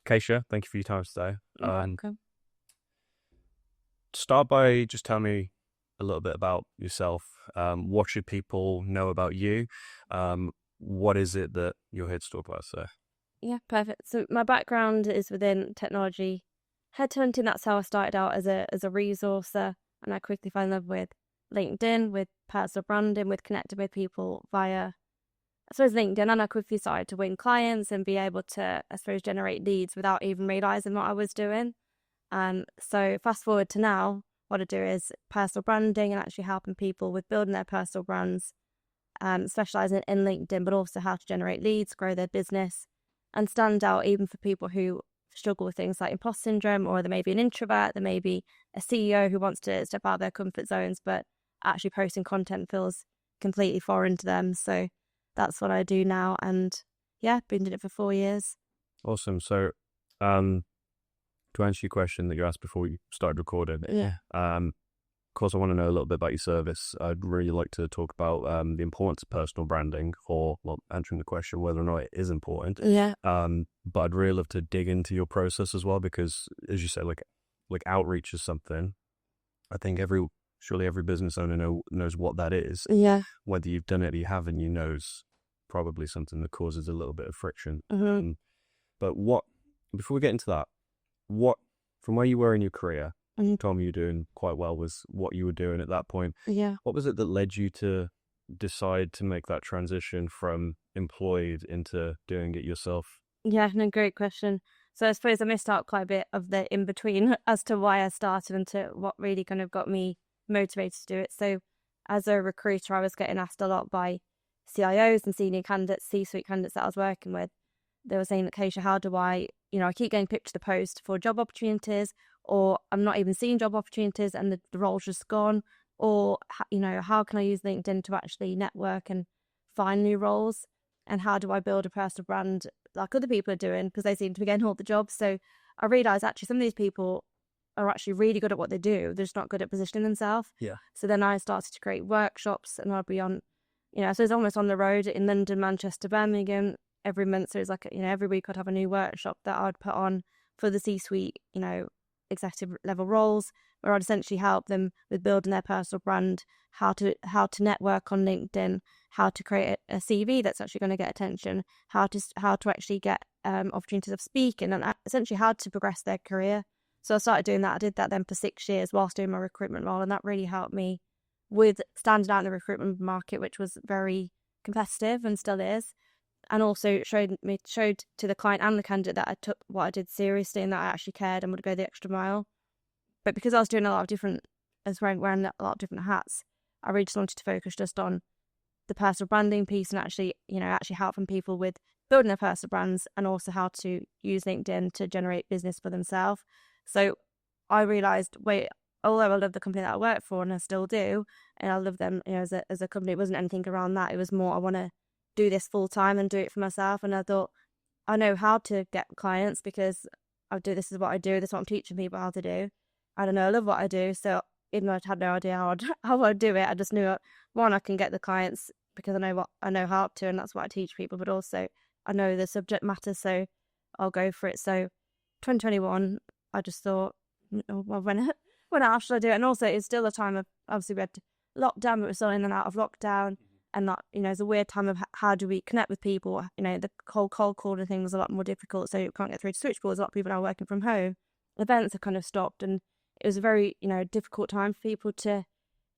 Caisha, thank you for your time today. You're welcome. Start by just telling me a little bit about yourself. What should people know about you? What is it that you're here to talk about, sir? Yeah, perfect. So my background is within technology headhunting. That's how I started out as a resourcer, and I quickly fell in love with LinkedIn, with personal branding, with connecting with people via, I suppose, LinkedIn, and I quickly started to win clients and be able to, I suppose, generate leads without even realizing what I was doing. So fast forward to now, what I do is personal branding and actually helping people with building their personal brands, specializing in LinkedIn, but also how to generate leads, grow their business, and stand out even for people who struggle with things like imposter syndrome, or they may be an introvert, there may be a CEO who wants to step out of their comfort zones, but actually posting content feels completely foreign to them. So that's what I do now. And yeah, been doing it for 4 years. Awesome. So, to answer your question that you asked before we started recording, Yeah. of course, I want to know a little bit about your service. I'd really like to talk about the importance of personal branding, or answering the question whether or not it is important. Yeah. But I'd really love to dig into your process as well, because as you said, like outreach is something. I think surely every business owner knows what that is. Yeah. Whether you've done it or you haven't, knows probably something that causes a little bit of friction. Mm-hmm. But before we get into that, from where you were in your career, Mm-hmm. told me you're doing quite well with what you were doing at that point. Yeah. What was it that led you to decide to make that transition from employed into doing it yourself? Yeah, no, great question. So I suppose I missed out quite a bit of the in between as to why I started and to what really kind of got me motivated to do it. So as a recruiter, I was getting asked a lot by CIOs and senior candidates, C-suite candidates that I was working with. They were saying, Caisha, how do I keep getting picked to the post for job opportunities, or I'm not even seeing job opportunities and the role's just gone, or, how can I use LinkedIn to actually network and find new roles? And how do I build a personal brand like other people are doing, because they seem to be getting all the jobs? So I realised actually some of these people are actually really good at what they do. They're just not good at positioning themselves. Yeah. So then I started to create workshops, and I'd be on, so it's almost on the road in London, Manchester, Birmingham every month. So it's like, every week I'd have a new workshop that I'd put on for the C-suite, executive level roles, where I'd essentially help them with building their personal brand, how to network on LinkedIn, how to create a CV that's actually going to get attention, how to actually get opportunities of speaking, and essentially how to progress their career. So I started doing that. I did that then for 6 years whilst doing my recruitment role, and that really helped me with standing out in the recruitment market, which was very competitive and still is. And also showed to the client and the candidate that I took what I did seriously and that I actually cared and would go the extra mile. But because I was doing a lot of different, as wearing a lot of different hats, I really just wanted to focus just on the personal branding piece and actually helping people with building their personal brands, and also how to use LinkedIn to generate business for themselves. So I realised, although I love the company that I work for and I still do, and I love them, as a company, it wasn't anything around that. It was more, I want to do this full time and do it for myself. And I thought, I know how to get clients because this is what I do. This is what I'm teaching people how to do. I don't know, I love what I do. So even though I had no idea how I'd do it, I just knew, one, I can get the clients because I know how to, and that's what I teach people. But also I know the subject matter, so I'll go for it. So 2021, I just thought, well, when else should I do it? And also it's still a time of, obviously we had lockdown, but we're still in and out of lockdown. And that, it's a weird time of how do we connect with people? The cold calling thing was a lot more difficult, so you can't get through to switchboards. A lot of people are working from home. Events have kind of stopped, and it was a very, difficult time for people to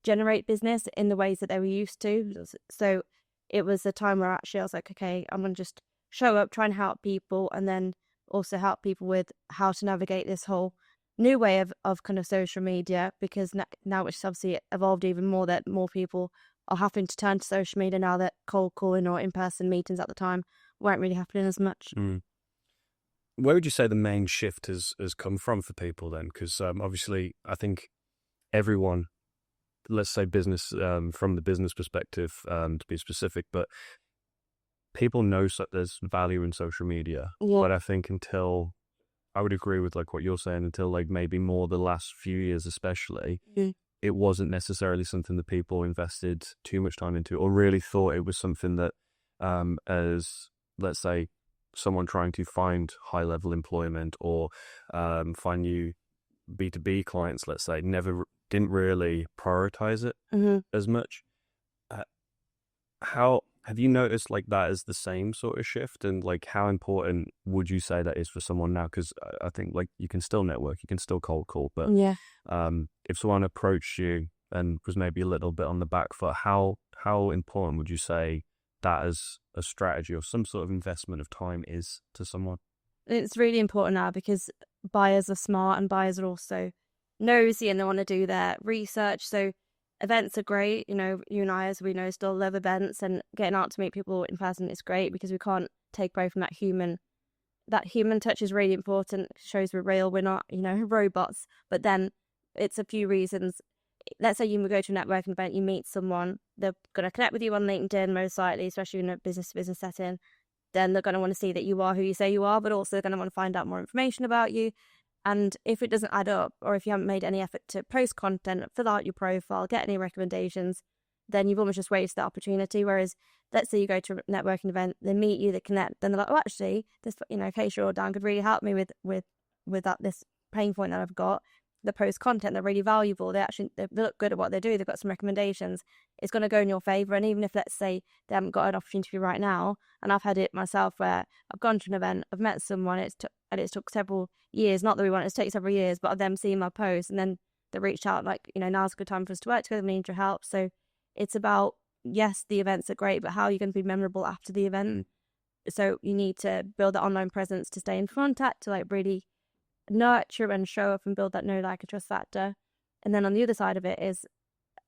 generate business in the ways that they were used to. So it was a time where actually I was like, okay, I'm going to just show up, try and help people, and then also help people with how to navigate this whole new way of kind of social media, because now it's obviously evolved even more, that more people are having to turn to social media now, that cold calling or in-person meetings at the time weren't really happening as much. Where would you say the main shift has come from for people then? Because obviously I think everyone, let's say business, from the business perspective, to be specific, but people know there's value in social media. Yeah. But I think I would agree with like what you're saying, until like maybe more the last few years especially, it wasn't necessarily something that people invested too much time into, or really thought it was something that, as let's say someone trying to find high level employment or find new B2B clients, let's say, didn't really prioritize it as much. How have you noticed like that is the same sort of shift, and like how important would you say that is for someone now? Because I think like you can still network, you can still cold call, but if someone approached you and was maybe a little bit on the back foot, how important would you say that as a strategy or some sort of investment of time is to someone? It's really important now because buyers are smart and buyers are also nosy and they want to do their research. So events are great. You know, you and I, as we know, still love events, and getting out to meet people in person is great because we can't take away from that human. That human touch is really important. It shows we're real. We're not, you know, robots. But then it's a few reasons. Let's say you go to a networking event, you meet someone, they're going to connect with you on LinkedIn most likely, especially in a business-to-business setting. Then they're going to want to see that you are who you say you are, but also they're going to want to find out more information about you. And if it doesn't add up, or if you haven't made any effort to post content, fill out your profile, get any recommendations, then you've almost just wasted the opportunity. Whereas, let's say you go to a networking event, they meet you, they connect, then they're like, oh, actually, this, you know, Caisha or Dan could really help me with this pain point that I've got. The post content, they're really valuable. They look good at what they do. They've got some recommendations. It's going to go in your favor. And even if, let's say, they haven't got an opportunity right now, and I've had it myself where I've gone to an event, I've met someone, it's took several years, not that we want it to take several years, but of them seeing my post, and then they reached out like, you know, now's a good time for us to work together, we need your help. So it's about, yes, the events are great, but how are you going to be memorable after the event? So you need to build that online presence to stay in contact, to like really nurture and show up and build that know, like, and trust factor. And then on the other side of it is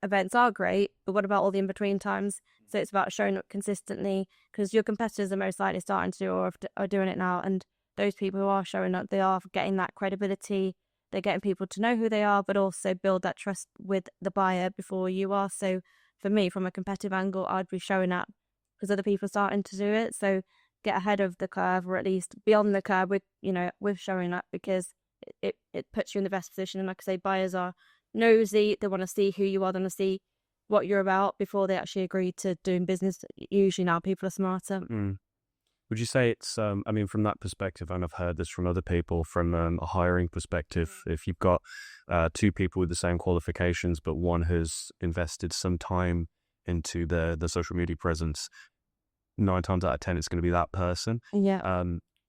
events are great, but what about all the in-between times? So it's about showing up consistently, because your competitors are most likely starting to do or are doing it now. And those people who are showing up, they are getting that credibility. They're getting people to know who they are, but also build that trust with the buyer before you are. So for me, from a competitive angle, I'd be showing up because other people are starting to do it. So get ahead of the curve, or at least beyond the curve with, you know, with showing up, because it puts you in the best position. And like I say, buyers are nosy. They want to see who you are. They want to see what you're about before they actually agree to doing business. Usually now people are smarter. Would you say it's, I mean, from that perspective, and I've heard this from other people, from a hiring perspective, if you've got two people with the same qualifications, but one has invested some time into the social media presence, 9 times out of 10, it's going to be that person. Yeah.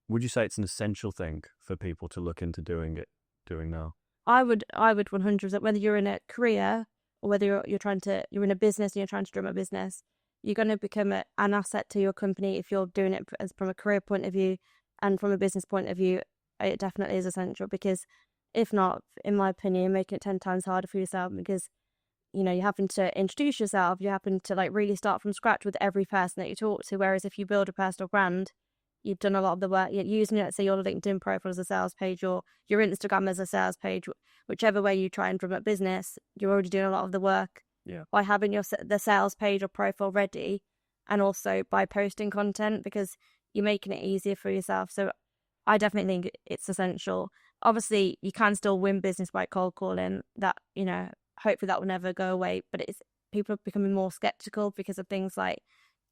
Would you say it's an essential thing for people to look into doing now? I would 100%, whether you're in a career or whether you're in a business and you're trying to drum a business, you're going to become an asset to your company if you're doing it from a career point of view, and from a business point of view, it definitely is essential, because if not, in my opinion, you're making it 10 times harder for yourself, because, you know, you're having to introduce yourself, you're having to like really start from scratch with every person that you talk to. Whereas if you build a personal brand, you've done a lot of the work. You're using it, let's say your LinkedIn profile as a sales page, or your Instagram as a sales page, whichever way you try and drum up business, you're already doing a lot of the work. Yeah. By having the sales page or profile ready, and also by posting content, because you're making it easier for yourself. So I definitely think it's essential. Obviously, you can still win business by cold calling. That, you know, hopefully that will never go away. But people are becoming more skeptical because of things like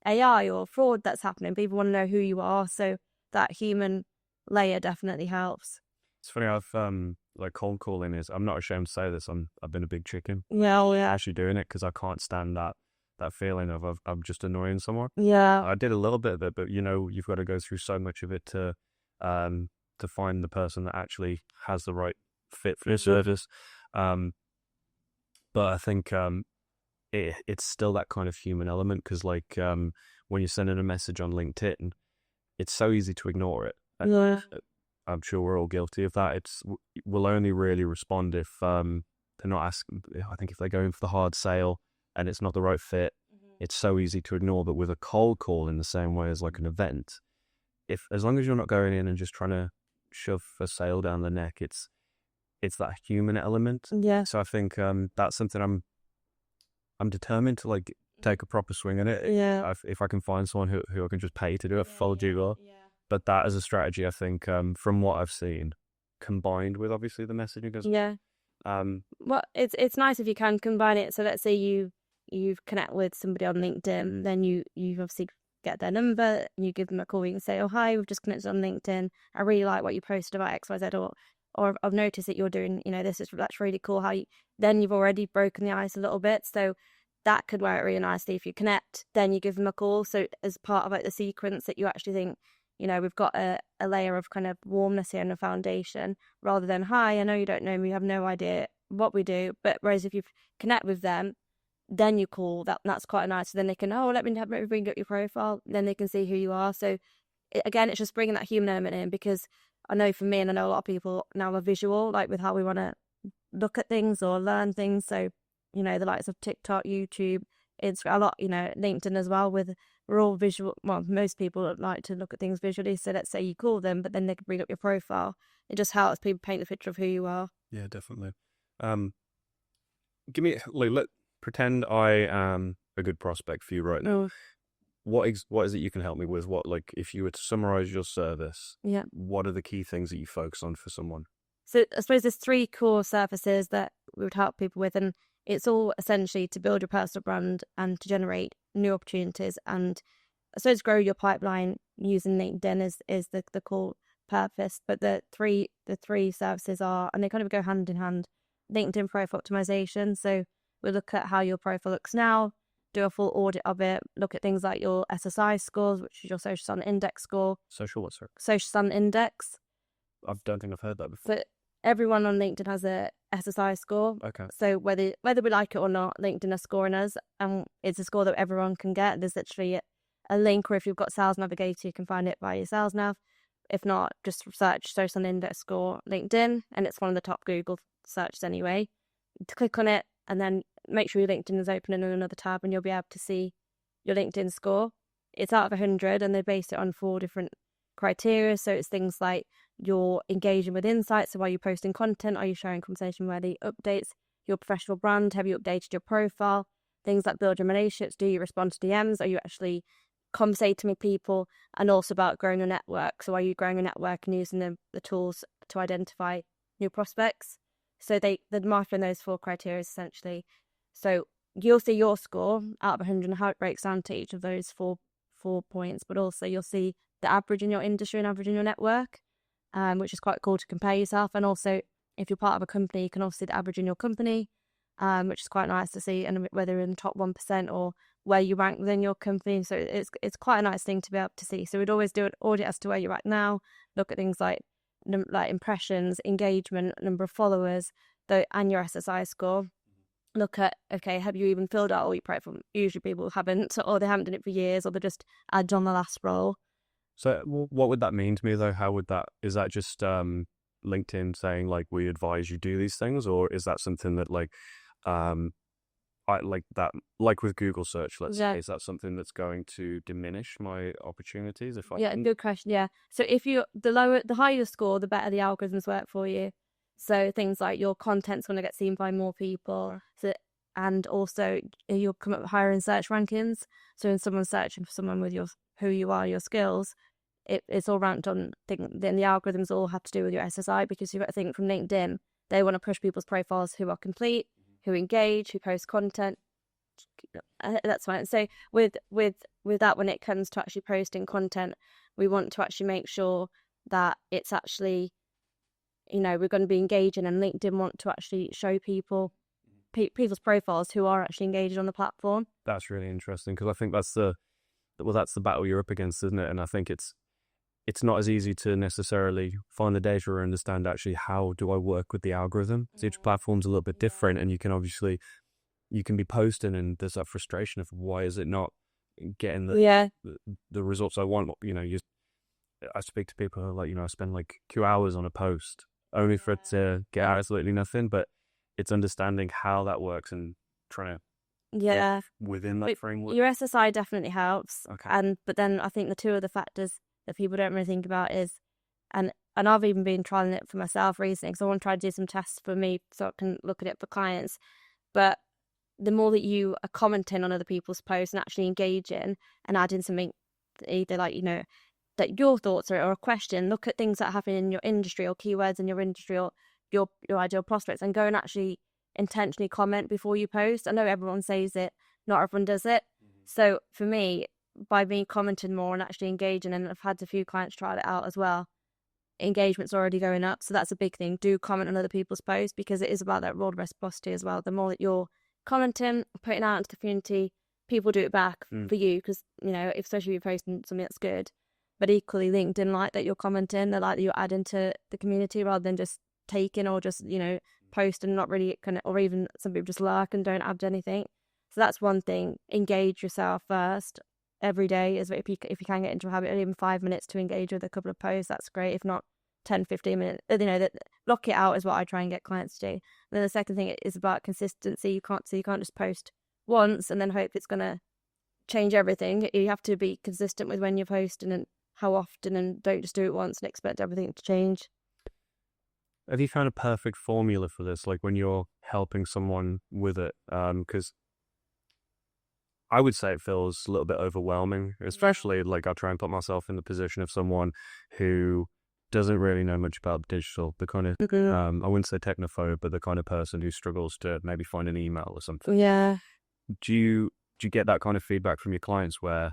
AI or fraud that's happening. People want to know who you are. So that human layer definitely helps. It's funny, I've like cold calling is, I'm not ashamed to say this, I've been a big chicken. Well, yeah. Actually doing it, because I can't stand that feeling of I'm just annoying someone. Yeah. I did a little bit of it, but you know, you've got to go through so much of it to find the person that actually has the right fit for your service. But I think it's still that kind of human element, because like when you're sending a message on LinkedIn, it's so easy to ignore it. Yeah. I'm sure we're all guilty of that. We'll only really respond if they're not asking. I think if they're going for the hard sale and it's not the right fit, it's so easy to ignore. But with a cold call, in the same way as like an event, as long as you're not going in and just trying to shove a sale down the neck, it's that human element. Yeah. So I think that's something I'm determined to like take a proper swing at it. Yeah. If I can find someone who I can just pay to do it, full jiggle. Yeah. But that as a strategy, I think, from what I've seen, combined with obviously the messaging as yeah. Well, it's nice if you can combine it. So let's say you connect with somebody on LinkedIn, then you obviously get their number, you give them a call, you can say, oh, hi, we've just connected on LinkedIn. I really like what you posted about XYZ, or I've noticed that you're doing, that's really cool. Then you've already broken the ice a little bit. So that could work really nicely. If you connect, then you give them a call. So as part of like the sequence that you actually think, we've got a layer of kind of warmness here in the foundation, rather than, hi, I know you don't know me, you have no idea what we do. But whereas if you connect with them, then you call, that's quite nice. So then they can, let me bring up your profile. Then they can see who you are. So again, it's just bringing that human element in, because I know for me, and I know a lot of people now are visual, like with how we want to look at things or learn things. So, the likes of TikTok, YouTube, Instagram, a lot, LinkedIn as well, we're all visual. Well, most people like to look at things visually. So let's say you call them, but then they can bring up your profile. It just helps people paint the picture of who you are. Yeah, definitely. Pretend I am a good prospect for you right now. Oh. What is it you can help me with? If you were to summarize your service, yeah, what are the key things that you focus on for someone? So I suppose there's 3 core services that we would help people with, and it's all essentially to build your personal brand and to generate new opportunities, and I suppose grow your pipeline using LinkedIn is the core purpose. But the three services are, and they kind of go hand in hand, LinkedIn profile optimization. So we look at how your profile looks now, do a full audit of it, look at things like your SSI scores, which is your social sun index score. Social what, sir? Social sun index. I don't think I've heard that before. But everyone on LinkedIn has a SSI score. Okay. So whether we like it or not, LinkedIn are scoring us, and it's a score that everyone can get. There's literally a link, or if you've got Sales Navigator, you can find it via your Sales Nav. If not, just search social sun index score LinkedIn, and it's one of the top Google searches anyway. To click on it, and then make sure your LinkedIn is open in another tab, and you'll be able to see your LinkedIn score. It's out of 100, and they based it on 4 different criteria. So it's things like your engaging with insights. So are you posting content? Are you sharing conversation-worthy updates? Your professional brand. Have you updated your profile? Things like building relationships. Do you respond to DMs? Are you actually conversating with people? And also about growing your network. So are you growing your network and using the tools to identify new prospects? So they're marking those 4 criteria essentially. So you'll see your score out of 100 and how it breaks down to each of those four points, but also you'll see the average in your industry and average in your network, which is quite cool to compare yourself. And also, if you're part of a company, you can also see the average in your company, which is quite nice to see, and whether you're in the top 1% or where you rank within your company. So it's quite a nice thing to be able to see. So we'd always do an audit as to where you're at now, look at things like impressions, engagement, number of followers, and your SSI score. Look at, okay, have you even filled out all your profile? Usually people haven't, or they haven't done it for years, or they're just added on the last role. So what would that mean to me though? Is that just LinkedIn saying like, we advise you do these things, or is that something that like with Google search, let's say, is that something that's going to diminish my opportunities if I good question. Yeah. So if the higher your score, the better the algorithms work for you. So things like your content's going to get seen by more people. So, and also you'll come up higher in search rankings. So when someone's searching for someone with who you are, your skills, it's all ranked on. Then the algorithms all have to do with your SSI, because you've got to think from LinkedIn, they want to push people's profiles who are complete, who engage, who post content. That's fine. So with that, when it comes to actually posting content, we want to actually make sure that it's actually, we're going to be engaging, and LinkedIn want to actually show people's profiles who are actually engaged on the platform. That's really interesting, because I think that's the battle you're up against, isn't it? And I think it's not as easy to necessarily find the data or understand actually how do I work with the algorithm. Each platform's a little bit different, and you can be posting and there's that frustration of why is it not getting the results I want. I speak to people who are like, I spend like 2 hours on a post only for it to get absolutely nothing, but it's understanding how that works and trying to get within that framework. Your SSI definitely helps. Okay. But then I think the 2 other factors that people don't really think about is, and I've even been trying it for myself recently, because I want to try to do some tests for me so I can look at it for clients. But the more that you are commenting on other people's posts and actually engaging and adding something, either that your thoughts are, or a question, look at things that happen in your industry or keywords in your industry or your ideal prospects, and go and actually intentionally comment before you post. I know everyone says it, not everyone does it. So for me, by me commenting more and actually engaging, and I've had a few clients try it out as well, engagement's already going up. So that's a big thing. Do comment on other people's posts, because it is about that role reciprocity as well. The more that you're commenting, putting out into the community, people do it back for you, because, you know, especially if you're posting something that's good. But equally, LinkedIn like that you're commenting, they like that you're adding to the community rather than just taking or just, you know, post and not really kind of, or even some people just lurk and don't add anything. So that's one thing. Engage yourself first every day. If you can get into a habit of even 5 minutes to engage with a couple of posts, that's great. If not, 10-15 minutes, you know, block it out is what I try and get clients to do. And then the second thing is about consistency. You can't just post once and then hope it's going to change everything. You have to be consistent with when you're posting and how often, and don't just do it once and expect everything to change. Have you found a perfect formula for this, like when you're helping someone with it? Because I would say it feels a little bit overwhelming, especially like I try and put myself in the position of someone who doesn't really know much about digital, the kind of, I wouldn't say technophobe, but the kind of person who struggles to maybe find an email or something. Yeah. Do you get that kind of feedback from your clients where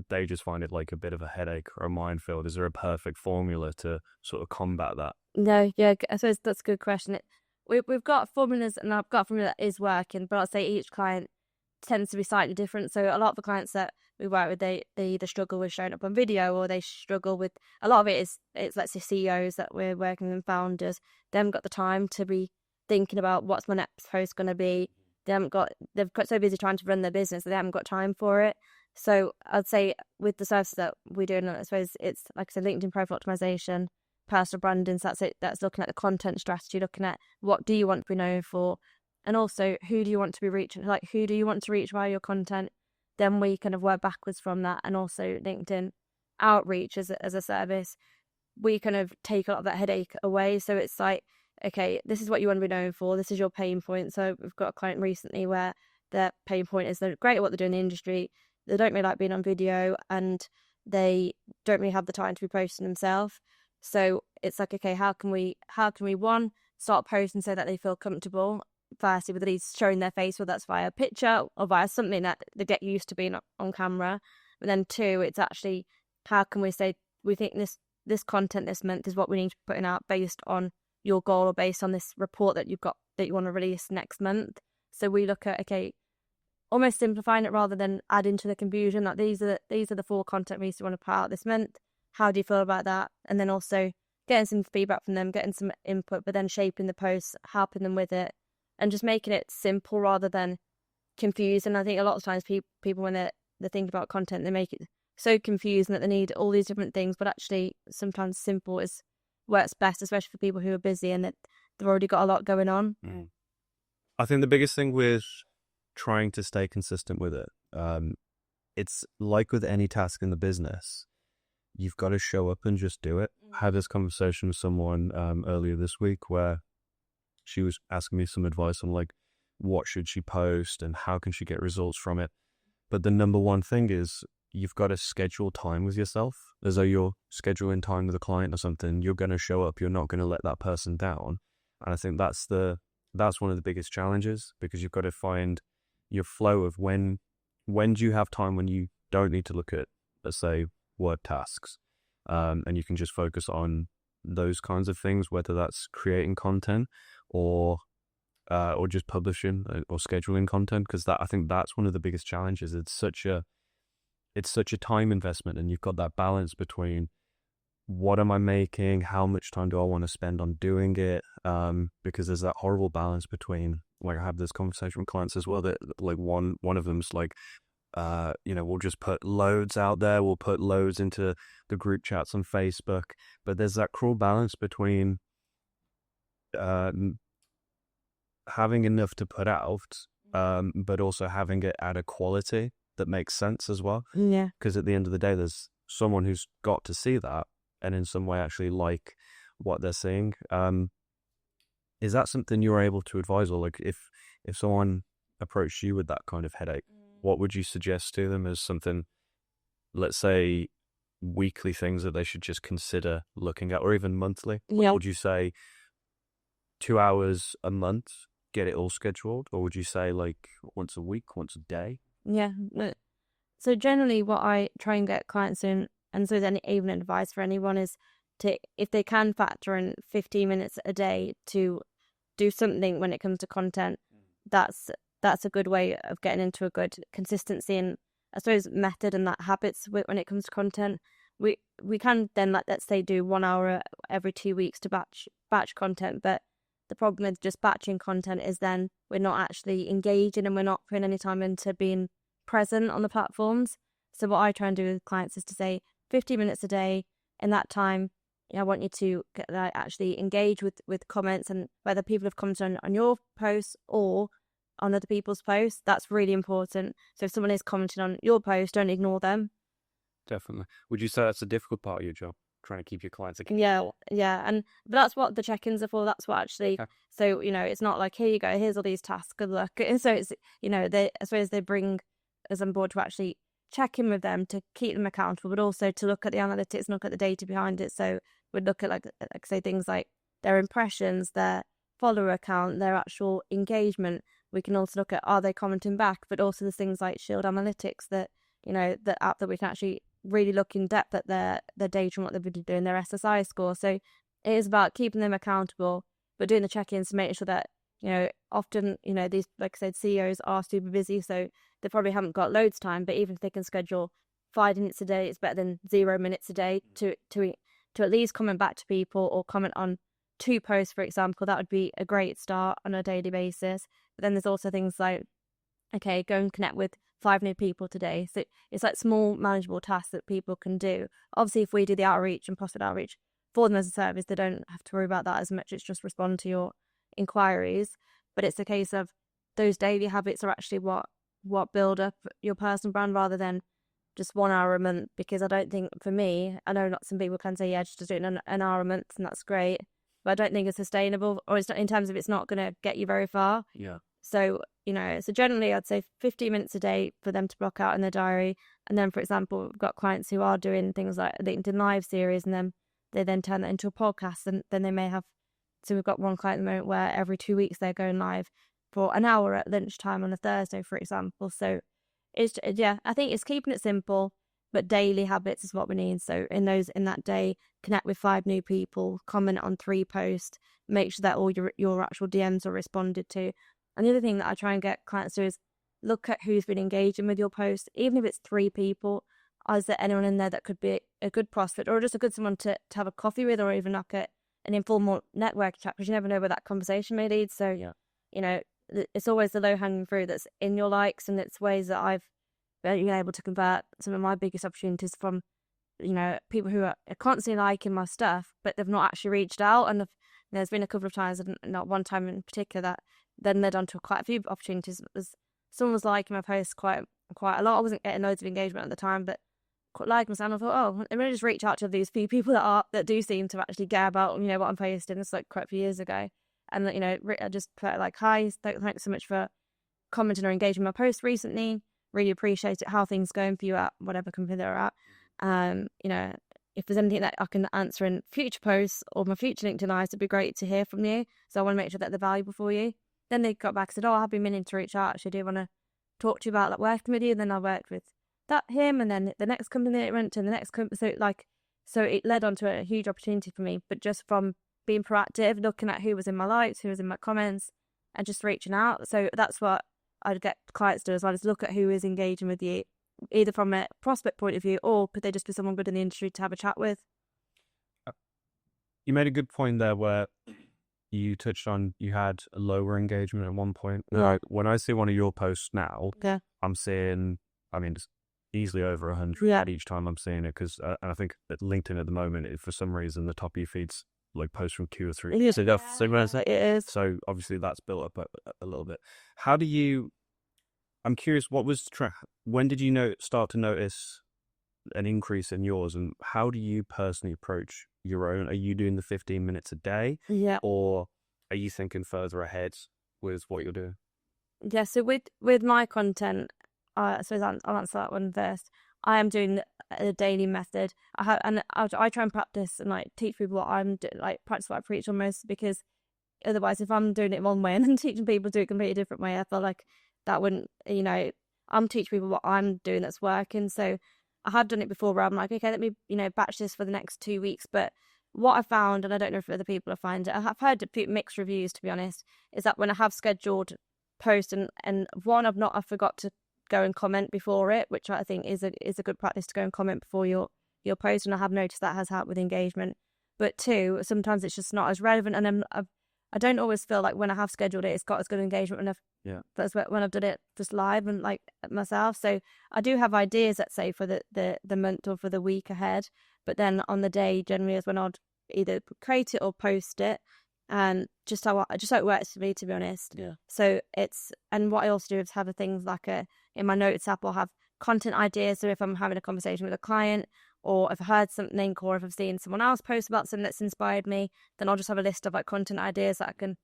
they just find it like a bit of a headache or a minefield? Is there a perfect formula to sort of combat that? No, yeah, I suppose that's a good question. We've got formulas, and I've got a formula that is working, but I'll say each client tends to be slightly different. So a lot of the clients that we work with, they either struggle with showing up on video, or they struggle with, a lot of it's let's say CEOs that we're working with, and founders. They haven't got the time to be thinking about what's my next post going to be. They've got so busy trying to run their business that they haven't got time for it. So I'd say with the services that we're doing, I suppose it's, like I said, LinkedIn profile optimization, personal branding. So that's it. That's looking at the content strategy, looking at what do you want to be known for, and also who do you want to be reaching, like who do you want to reach via your content. Then we kind of work backwards from that. And also LinkedIn outreach as a service, we kind of take a lot of that headache away. So it's like, okay, this is what you want to be known for. This is your pain point. So we've got a client recently where their pain point is they're great at what they're doing in the industry. They don't really like being on video, and they don't really have the time to be posting themselves. So it's like, okay, how can we one, start posting so that they feel comfortable, firstly with at least showing their face, whether that's via a picture or via something that they get used to being on camera. But then two, it's actually, how can we say, we think this content this month is what we need to be putting out based on your goal, or based on this report that you've got that you want to release next month. So we look at, okay, almost simplifying it rather than adding to the confusion, that these are the 4 content pieces you want to put out this month. How do you feel about that? And then also getting some feedback from them, getting some input, but then shaping the posts, helping them with it, and just making it simple rather than confused. And I think a lot of times people when they're thinking about content, they make it so confusing that they need all these different things, but actually sometimes simple works best, especially for people who are busy and that they've already got a lot going on. I think the biggest thing with trying to stay consistent with it, it's like with any task in the business, you've got to show up and just do it. I had this conversation with someone earlier this week where she was asking me some advice on like what should she post and how can she get results from it. But the number one thing is you've got to schedule time with yourself, as though you're scheduling time with a client or something. You're going to show up. You're not going to let that person down. And I think that's one of the biggest challenges, because you've got to find your flow of when do you have time when you don't need to look at, let's say, work tasks, and you can just focus on those kinds of things, whether that's creating content or just publishing or scheduling content, because I think that's one of the biggest challenges. It's such a time investment, and you've got that balance between what am I making, how much time do I want to spend on doing it, because there's that horrible balance between, like, I have this conversation with clients as well, that like one of them's like, we'll just put loads out there, we'll put loads into the group chats on Facebook, but there's that cruel balance between having enough to put out, but also having it at a quality that makes sense as well. Yeah. Because at the end of the day, there's someone who's got to see that and in some way actually like what they're seeing. Is that something you're able to advise, or like if someone approached you with that kind of headache, what would you suggest to them as something, let's say, weekly things that they should just consider looking at, or even monthly? Yeah. Would you say 2 hours a month, get it all scheduled? Or would you say like once a week, once a day? Yeah. So generally what I try and get clients in, and so then even advice for anyone is to, if they can factor in 15 minutes a day to do something when it comes to content, that's a good way of getting into a good consistency and I suppose method and that habits when it comes to content. We can then, like, let's say do 1 hour every 2 weeks to batch content, but the problem with just batching content is then we're not actually engaging and we're not putting any time into being present on the platforms. So what I try and do with clients is to say 50 minutes a day. In that time, I want you to actually engage with comments, and whether people have commented on your posts or on other people's posts. That's really important. So if someone is commenting on your post, don't ignore them. Definitely. Would you say that's a difficult part of your job, trying to keep your clients accountable? Yeah. And but that's what the check-ins are for. That's what actually. Okay. So it's not like, here you go, here's all these tasks, good luck. And so it's they, I suppose they bring us on board to actually check in with them, to keep them accountable, but also to look at the analytics and look at the data behind it. So we'd look at like say things like their impressions, their follower account, their actual engagement. We can also look at, are they commenting back, but also there's things like Shield Analytics that the app that we can actually really look in depth at their data and what they've been doing, their SSI score. So it is about keeping them accountable, but doing the check-ins to make sure that often these, like I said, CEOs are super busy, so they probably haven't got loads of time. But even if they can schedule 5 minutes a day, it's better than 0 minutes a day to at least comment back to people or comment on 2 posts, for example. That would be a great start on a daily basis. But then there's also things like, okay, go and connect with 5 new people today. So it's like small manageable tasks that people can do. Obviously, if we do the outreach and prospect outreach for them as a service, they don't have to worry about that as much. It's just respond to your inquiries. But it's a case of those daily habits are actually what build up your personal brand, rather than just 1 hour a month. Because I don't think, for me, I know not some people can say, yeah, just do it an hour a month and that's great, but I don't think it's sustainable, or it's not, in terms of it's not going to get you very far. Yeah. So so generally I'd say 15 minutes a day for them to block out in their diary. And then, for example, we've got clients who are doing things like a LinkedIn Live series, and then they then turn that into a podcast, and then they may have. So we've got one client at the moment where every 2 weeks they're going live for an hour at lunchtime on a Thursday, for example. So I think it's keeping it simple, but daily habits is what we need. So in that day, connect with 5 new people, comment on 3 posts, make sure that all your actual DMs are responded to. And the other thing that I try and get clients to is look at who's been engaging with your post. Even if it's 3 people, is there anyone in there that could be a good prospect, or just a good someone to have a coffee with, or even like an informal network chat, because you never know where that conversation may lead. So, it's always the low-hanging fruit that's in your likes, and it's ways that I've been able to convert some of my biggest opportunities from, people who are constantly liking my stuff, but they've not actually reached out. And there's been a couple of times, and not one time in particular, that then led on to quite a few opportunities. Someone was liking my posts quite a lot. I wasn't getting loads of engagement at the time, but quite liking myself. I thought, oh, I'm going to just reach out to these few people that do seem to actually care about what I'm posting. This is like quite a few years ago, and I just put like, hi, thanks so much for commenting or engaging my post recently. Really appreciate it. How are things going for you at whatever company they're at? If there's anything that I can answer in future posts or my future LinkedIn lives, it'd be great to hear from you. So I want to make sure that they're valuable for you. Then they got back and said, oh, I've been meaning to reach out. Actually, I do want to talk to you about working with you. And then I worked with him, and then the next company it went to, and the next company. So it led on to a huge opportunity for me. But just from being proactive, looking at who was in my likes, who was in my comments, and just reaching out. So that's what I'd get clients to do as well, is look at who is engaging with you, either from a prospect point of view, or could they just be someone good in the industry to have a chat with. You made a good point there where you touched on you had a lower engagement at one point. Right. When I see one of your posts now, I'm seeing, it's easily over 100 each time I'm seeing it, because I think at LinkedIn at the moment, for some reason, the top of your feeds like posts from Q3. It is. So obviously that's built up a little bit. How do you? I'm curious. What was when did you start to notice an increase in yours, and how do you personally approach your own? Are you doing the 15 minutes a day, or are you thinking further ahead with what you're doing? Yeah. So with my content, I suppose I'll answer that one first. I am doing a daily method. I try and practice and teach people what I'm doing, practice what I preach almost, because otherwise, if I'm doing it one way and then teaching people to do it a completely different way, I feel like that wouldn't, I'm teaching people what I'm doing that's working. So I had done it before where I'm like, okay, let me, batch this for the next 2 weeks. But what I found, and I don't know if other people have found it, I've heard mixed reviews, to be honest, is that when I have scheduled posts and one, I forgot to go and comment before it, which I think is a good practice to go and comment before your post, and I have noticed that has helped with engagement. But two, sometimes it's just not as relevant, and I don't always feel like when I have scheduled it, it's got as good engagement when I've done it just live and like myself. So I do have ideas, let's say, for the month or for the week ahead, but then on the day generally is when I'd either create it or post it, and just how it works for me, to be honest. Yeah. So and what I also do is have things like in my notes app, I'll have content ideas. So if I'm having a conversation with a client, or if I heard something, or if I've seen someone else post about something that's inspired me, then I'll just have a list of like content ideas that I can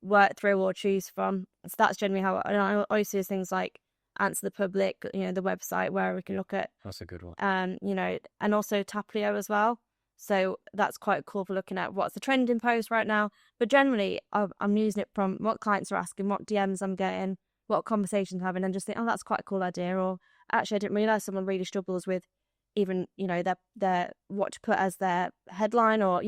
work through or choose from. So that's generally how I always do things like Answer the Public, the website where we can look at. That's a good one. And also Taplio as well. So that's quite cool for looking at what's the trending post right now. But generally, I'm using it from what clients are asking, what DMs I'm getting, what conversations I'm having, and just think, oh, that's quite a cool idea. Or actually, I didn't realize someone really struggles with even, their what to put as their headline, or,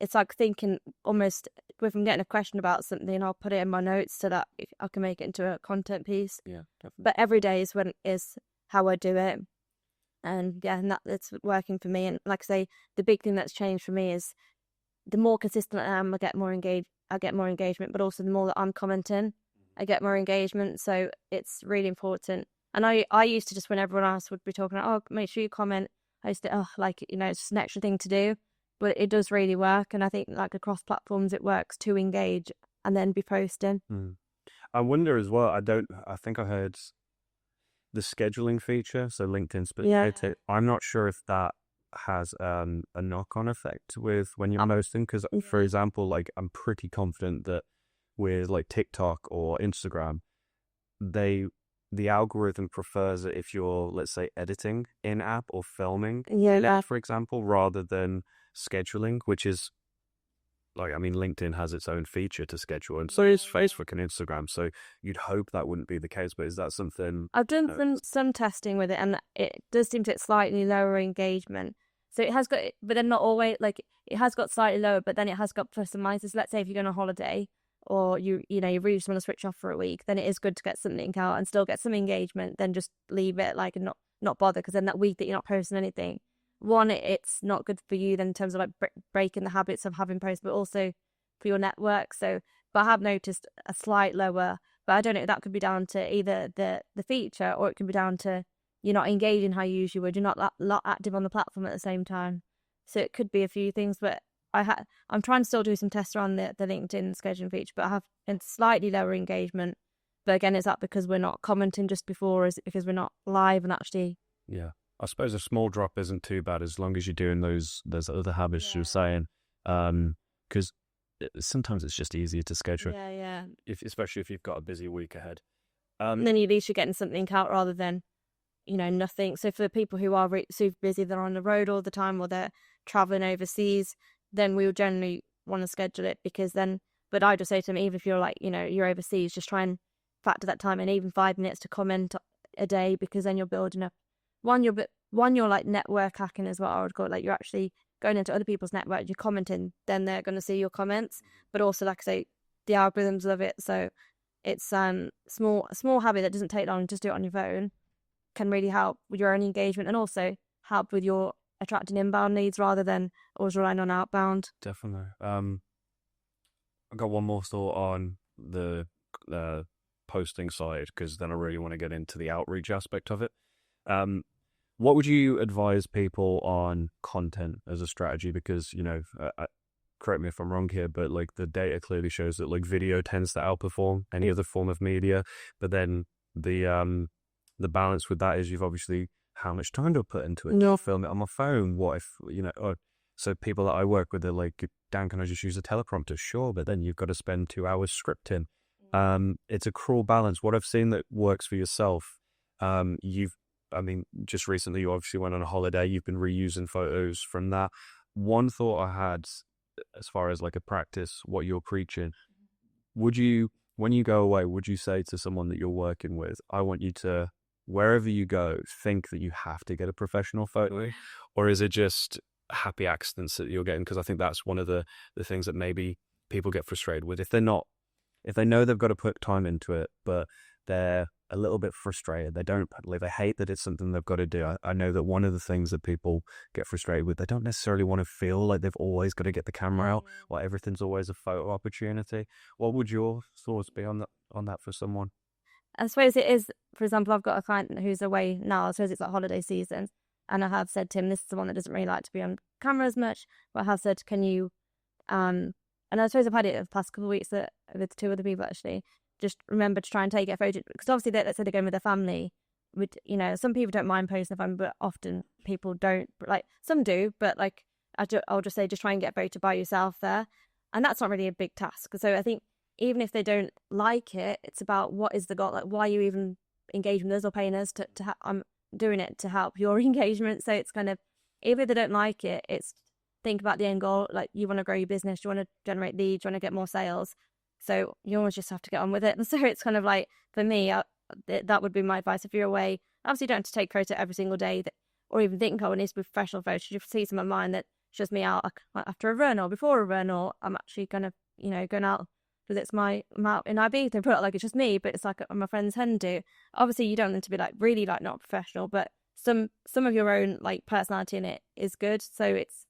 it's like thinking almost if I'm getting a question about something, I'll put it in my notes so that I can make it into a content piece. Yeah, definitely. But every day is how I do it. And it's working for me. And like I say, the big thing that's changed for me is the more consistent I am, I get more engagement, but also the more that I'm commenting, I get more engagement. So it's really important. And I used to just, when everyone else would be talking, oh, make sure you comment, I used to, it's just an extra thing to do, but it does really work. And I think like across platforms, it works to engage and then be posting. I wonder as well, I think I heard the scheduling feature, so LinkedIn I'm not sure if that has a knock-on effect with when you're posting, because for example, like I'm pretty confident that with like TikTok or Instagram, the algorithm prefers it if you're, let's say, editing in-app or filming, for example, rather than scheduling, which is like, I mean, LinkedIn has its own feature to schedule, and so is Facebook and Instagram. So you'd hope that wouldn't be the case, but is that something? I've done some testing with it, and it does seem to get slightly lower engagement. So it has got, but then not always, like it has got slightly lower, but then it has got plus and minuses. Let's say if you're going on holiday, or you really just want to switch off for a week, then it is good to get something out and still get some engagement, then just leave it like and not bother, because then that week that you're not posting anything, one, it's not good for you then in terms of like breaking the habits of having posts, but also for your network. So, but I have noticed a slight lower, but I don't know, that could be down to either the feature, or it could be down to you're not engaging how you usually would, you're not that active on the platform at the same time. So it could be a few things, but I'm trying to still do some tests around the LinkedIn scheduling feature, but I have a slightly lower engagement. But again, is that because we're not commenting just before, or is it because we're not live and actually? Yeah, I suppose a small drop isn't too bad as long as you're doing those other habits you're saying, because sometimes it's just easier to schedule. Yeah. Especially if you've got a busy week ahead. And then at least you're getting something out rather than, nothing. So for people who are super busy, they're on the road all the time, or they're traveling overseas, then we will generally want to schedule it, because then, but I just say to them, even if you're like, you're overseas, just try and factor that time in, even 5 minutes to comment a day, because then you're building up, you're like network hacking as well, I would call it. Like you're actually going into other people's network, you're commenting, then they're going to see your comments. But also, like I say, the algorithms love it. So it's small habit that doesn't take long, just do it on your phone, can really help with your own engagement, and also help with your attracting inbound leads rather than always relying on outbound. Definitely. I got one more thought on the posting side, because then I really want to get into the outreach aspect of it. What would you advise people on content as a strategy? Because, correct me if I'm wrong here, but like the data clearly shows that like video tends to outperform any other form of media. But then the balance with that is you've obviously, how much time do I put into it? No. Film it on my phone? What if, so people that I work with are like, Dan, can I just use a teleprompter? Sure, but then you've got to spend 2 hours scripting. It's a cruel balance. What I've seen that works for yourself, just recently you obviously went on a holiday, you've been reusing photos from that. One thought I had as far as like a practice, what you're preaching, when you go away, would you say to someone that you're working with, I want you to wherever you go, think that you have to get a professional photo, or is it just happy accidents that you're getting? Because I think that's one of the things that maybe people get frustrated with. If they know they've got to put time into it, but they're a little bit frustrated, they hate that it's something they've got to do. I know that one of the things that people get frustrated with, they don't necessarily want to feel like they've always got to get the camera out, or everything's always a photo opportunity. What would your thoughts be on that for someone? I suppose it is, for example, I've got a client who's away now. I suppose it's like holiday season. And I have said to him, this is the one that doesn't really like to be on camera as much. But I have said, can you, and I suppose I've had it the past couple of weeks with 2 other people actually, just remember to try and take a photo. Because obviously, let's say they're going with their family. Some people don't mind posting their family, but often people don't. Like, some do, but like, I'll just say, just try and get a photo by yourself there. And that's not really a big task. So I think even if they don't like it, it's about what is the goal, like why are you even engaging with us or paying us I'm doing it to help your engagement. So it's kind of, even if they don't like it, it's think about the end goal. Like, you want to grow your business, you want to generate leads, you want to get more sales. So you almost just have to get on with it. And so it's kind of like, for me, that would be my advice. If you're away, obviously you don't have to take photo every single day or even think, oh, it needs to be professional photos. You see some of mine that shows me out after a run or before a run, or I'm actually kind of, going out because it's I'm out in IB. They put it like it's just me, but it's like my friend's hen do. Obviously, you don't need to be like really like not professional, but some of your own like personality in it is good. So it's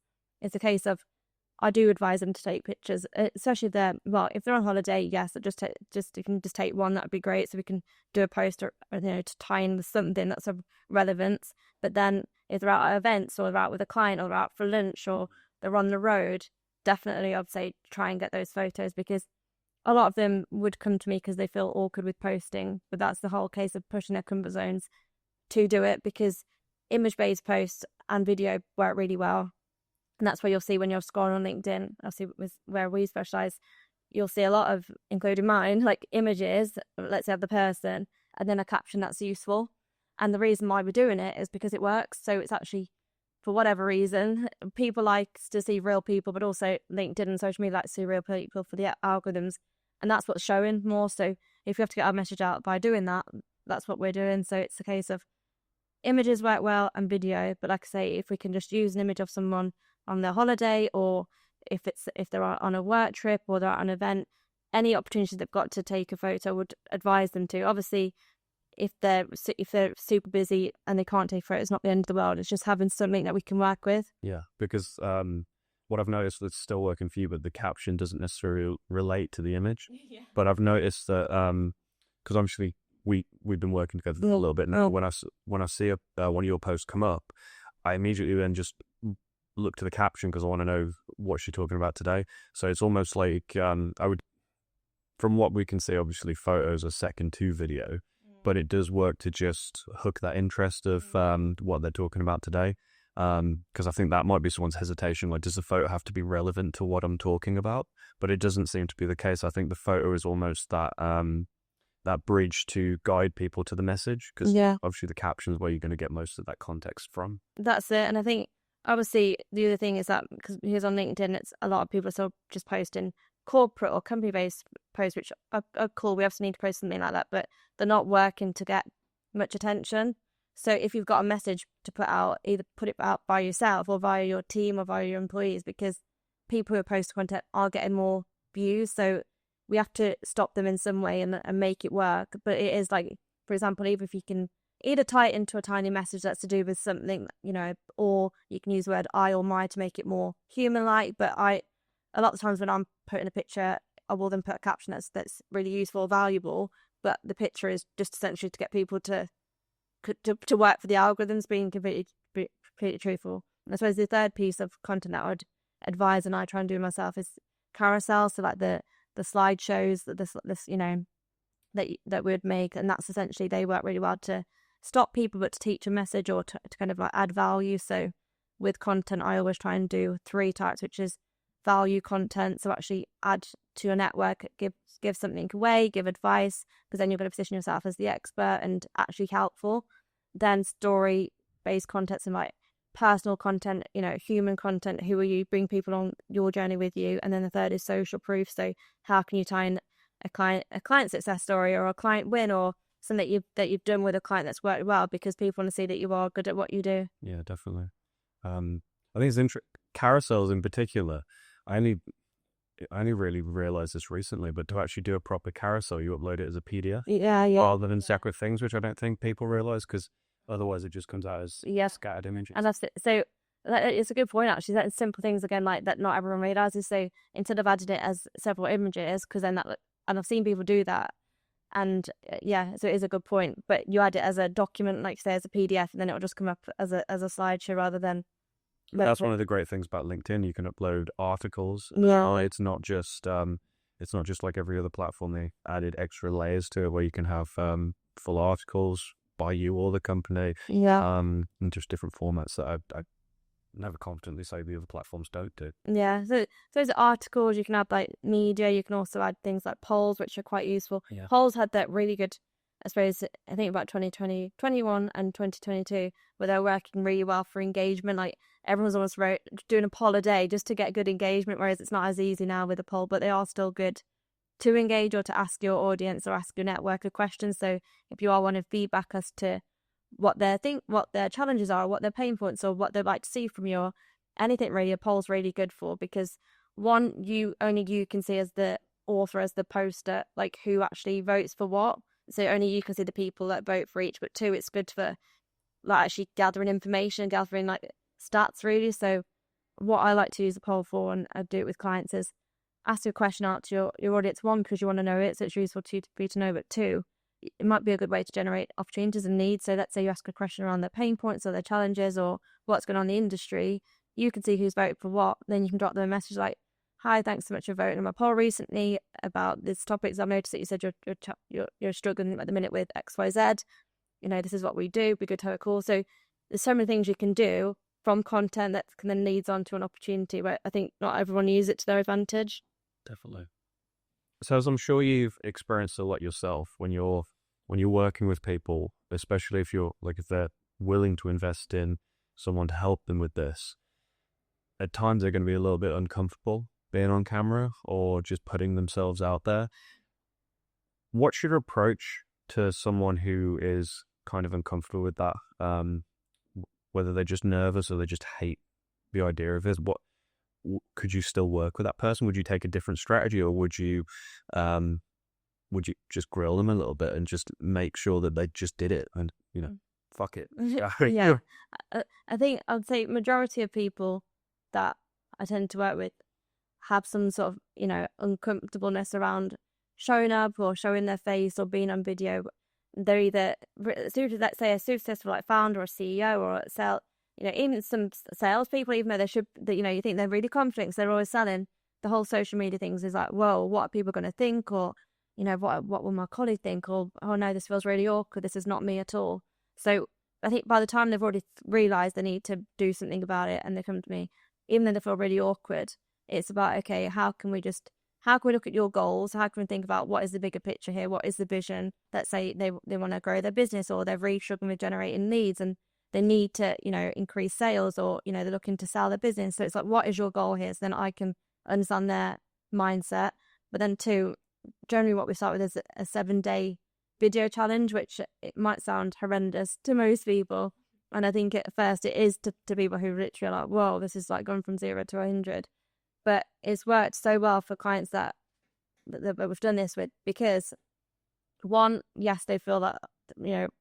a case of, I do advise them to take pictures, especially if they're on holiday. Yes, you can just take one. That would be great. So we can do a post or to tie in with something that's of relevance. But then if they're out at events or they're out with a client or they're out for lunch or they're on the road, definitely I'd say try and get those photos, because a lot of them would come to me because they feel awkward with posting. But that's the whole case of pushing their comfort zones to do it, because image-based posts and video work really well. And that's where you'll see when you're scrolling on LinkedIn, obviously where we specialise, you'll see a lot of, including mine, like images, let's say of the person, and then a caption that's useful. And the reason why we're doing it is because it works. So it's actually, for whatever reason, people like to see real people, but also LinkedIn and social media like to see real people for the algorithms. And that's what's showing more. So if we have to get our message out by doing that, that's what we're doing. So it's a case of images work well and video. But like I say, if we can just use an image of someone on their holiday, or if they're on a work trip or they're at an event, any opportunity they've got to take a photo, would advise them to. Obviously, if they're super busy and they can't take photos, it's not the end of the world. It's just having something that we can work with. Yeah, because what I've noticed that's still working for you, but the caption doesn't necessarily relate to the image. Yeah. But I've noticed that because obviously we've been working together a little bit now. When I see one of your posts come up, I immediately then just look to the caption because I want to know what she's talking about today. So it's almost like from what we can see, obviously photos are second to video, but it does work to just hook that interest of what they're talking about today. Because I think that might be someone's hesitation. Like, does the photo have to be relevant to what I'm talking about? But it doesn't seem to be the case. I think the photo is almost that bridge to guide people to the message, because obviously the caption is where you're going to get most of that context from. That's it. And I think obviously the other thing is that because he's on LinkedIn, it's a lot of people are still just posting corporate or company-based posts, which are cool. We obviously need to post something like that, but they're not working to get much attention. So if you've got a message to put out, either put it out by yourself or via your team or via your employees, because people who post content are getting more views. So we have to stop them in some way and make it work. But it is like, for example, even if you can either tie it into a tiny message that's to do with something, or you can use the word I or my to make it more human-like. But a lot of times when I'm putting a picture, I will then put a caption that's really useful, valuable. But the picture is just essentially to get people to work for the algorithms, being completely truthful. And I suppose the third piece of content that I would advise, and I try and do myself, is carousels. So like the slideshows that we would make, and that's essentially, they work really well to stop people but to teach a message or to kind of like add value. So with content, I always try and do 3 types, which is value content, so actually add to your network, give something away, give advice, because then you're going to position yourself as the expert and actually helpful. Then story based content, and like personal content, human content, who are you, bring people on your journey with you. And then the third is social proof, so how can you tie in a client success story or a client win or something that you've done with a client that's worked well, because people want to see that you are good at what you do. Yeah, definitely. I think it's carousels in particular. I only really realized this recently, but to actually do a proper carousel, you upload it as a PDF Yeah, rather than separate things, which I don't think people realize, because otherwise it just comes out as scattered images. And that's it. So it's a good point, actually. That simple things again, like that not everyone realizes. So instead of adding it as several images, because then and I've seen people do that. And so it is a good point. But you add it as a document, like say as a PDF, and then it'll just come up as a slideshow rather than. That's one of the great things about LinkedIn. You can upload articles. Yeah. It's not just like every other platform. They added extra layers to it where you can have full articles by you or the company. Yeah. And just different formats that I never confidently say the other platforms don't do. Yeah. So those are articles. You can add like media. You can also add things like polls, which are quite useful. Yeah. Polls had that really good, I suppose, I think about 2020, 21 and 2022, where they're working really well for engagement. Like everyone's almost doing a poll a day just to get good engagement, whereas it's not as easy now with a poll, but they are still good to engage or to ask your audience or ask your network a question. So if you are wanting feedback as to what their challenges are, what their pain points, or what they'd like to see from you, anything really, a poll's really good for, because one, only you can see as the author, as the poster, like who actually votes for what. So only you can see the people that vote for each. But two, it's good for like actually gathering information, gathering like stats really. So what I like to use a poll for, and I do it with clients, is ask a question out to your audience. One, because you want to know it, so it's useful for you to know. But two, it might be a good way to generate opportunities and needs. So let's say you ask a question around their pain points or their challenges or what's going on in the industry. You can see who's voted for what. Then you can drop them a message like, "Hi, thanks so much for voting on my poll recently about this topics. I've noticed that you said you're struggling at the minute with XYZ. This is what we do. Be good to have a call." So there's so many things you can do from content that can then leads on to an opportunity where I think not everyone uses it to their advantage. Definitely. So as I'm sure you've experienced a lot yourself when you're working with people, especially if they're willing to invest in someone to help them with this, at times they're going to be a little bit uncomfortable being on camera or just putting themselves out there. What's your approach to someone who is kind of uncomfortable with that? Whether they're just nervous or they just hate the idea of it, could you still work with that person? Would you take a different strategy, or would you just grill them a little bit and just make sure that they just did it and fuck it? Yeah. I think I'd say majority of people that I tend to work with have some sort of uncomfortableness around showing up or showing their face or being on video. They're either, let's say, a successful like founder or CEO or even some salespeople, even though they should, you think they're really confident because they're always selling. The whole social media things is like, whoa, what are people going to think? Or, what will my colleague think? Or, oh no, this feels really awkward. This is not me at all. So I think by the time they've already realized they need to do something about it and they come to me, even though they feel really awkward, it's about, okay, how can we look at your goals? How can we think about what is the bigger picture here? What is the vision? Let's say they want to grow their business, or they're really struggling with generating leads and they need to, increase sales, or, they're looking to sell their business. So it's like, what is your goal here? So then I can understand their mindset. But then two, generally what we start with is a 7-day video challenge, which it might sound horrendous to most people. And I think at first it is to people who literally are like, whoa, this is like going from 0 to 100. But it's worked so well for clients that we've done this with, because one, yes, they feel that,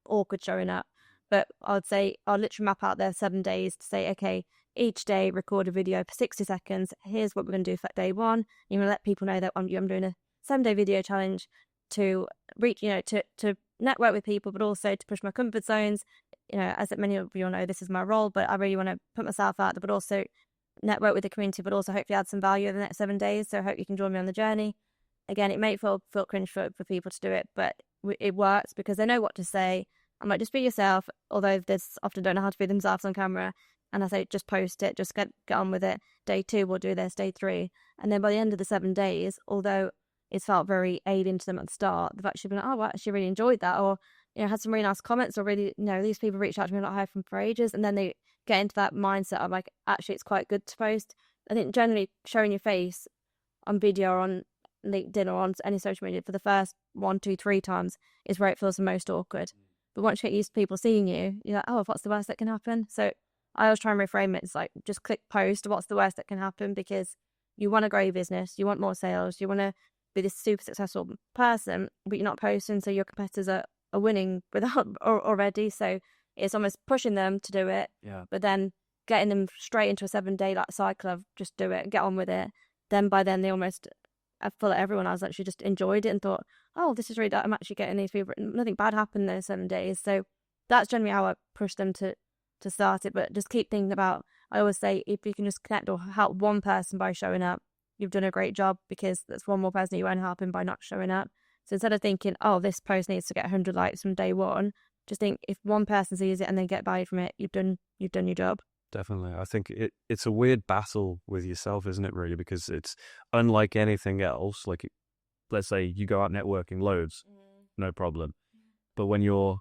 awkward showing up. But I'd say I'll literally map out their 7 days to say, okay, each day record a video for 60 seconds. Here's what we're going to do for day one. You're going to let people know that I'm doing a 7-day video challenge to reach, to network with people, but also to push my comfort zones. As many of you all know, this is my role, but I really want to put myself out there, but also network with the community, but also hopefully add some value in the next 7 days. So I hope you can join me on the journey. Again, it may feel cringe for people to do it, but it works because they know what to say. I might just be yourself, although they often don't know how to be themselves on camera. And I say, just post it, just get on with it. Day 2, we'll do this, day 3. And then by the end of the 7 days, although it's felt very alien to them at the start, they've actually been like, oh, I actually really enjoyed that. Or, had some really nice comments, or really, these people reached out to me like, I've from for ages. And then they get into that mindset of like, actually, it's quite good to post. I think generally showing your face on video or on LinkedIn or on any social media for the first 1, 2, 3 times is where it feels the most awkward. But once you get used to people seeing you, you're like, oh, what's the worst that can happen? So I always try and reframe it. It's like, just click post. What's the worst that can happen? Because you want to grow your business, you want more sales, you want to be this super successful person, but you're not posting, so your competitors are winning without already. So it's almost pushing them to do it, but then getting them straight into a 7-day cycle of just do it, get on with it. Then by then they almost, I feel like everyone else actually just enjoyed it and thought, oh, this is really, I'm actually getting these people, nothing bad happened in those 7 days. So that's generally how I push them to start it. But just keep thinking about, I always say, if you can just connect or help one person by showing up, you've done a great job, because that's one more person you won't help him by not showing up. So instead of thinking, oh, this post needs to get 100 likes from day one, just think, if one person sees it and they get value from it, you've done your job. Definitely. I think it's a weird battle with yourself, isn't it, really? Because it's unlike anything else. Like, let's say you go out networking loads, no problem. But when you're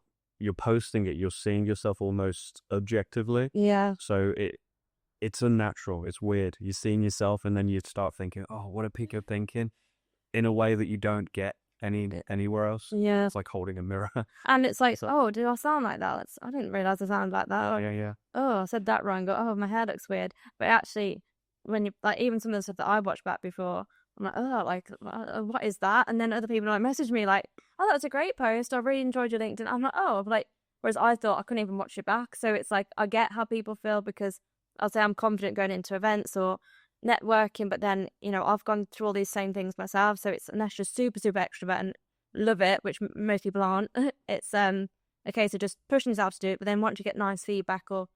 posting it, you're seeing yourself almost objectively. Yeah. So it's unnatural. It's weird. You're seeing yourself, and then you start thinking, oh, what are people thinking? In a way that you don't get anywhere else. Yeah. It's like holding a mirror. And it's like, oh, do I sound like that? I didn't realise I sounded like that. Or, Yeah. oh, I said that wrong. Or, oh, my hair looks weird. But actually, when you, like, even some of the stuff that I watched back before, I'm like, oh, like, what is that? And then other people like message me like, oh, that was a great post. I really enjoyed your LinkedIn. I'm like, oh, like, whereas I thought I couldn't even watch it back. So it's like, I get how people feel, because I'll say I'm confident going into events or networking, but then, you know, I've gone through all these same things myself. So it's unless you're super, super extrovert and love it, which most people aren't, it's a case of just pushing yourself to do it. But then once you get nice feedback, or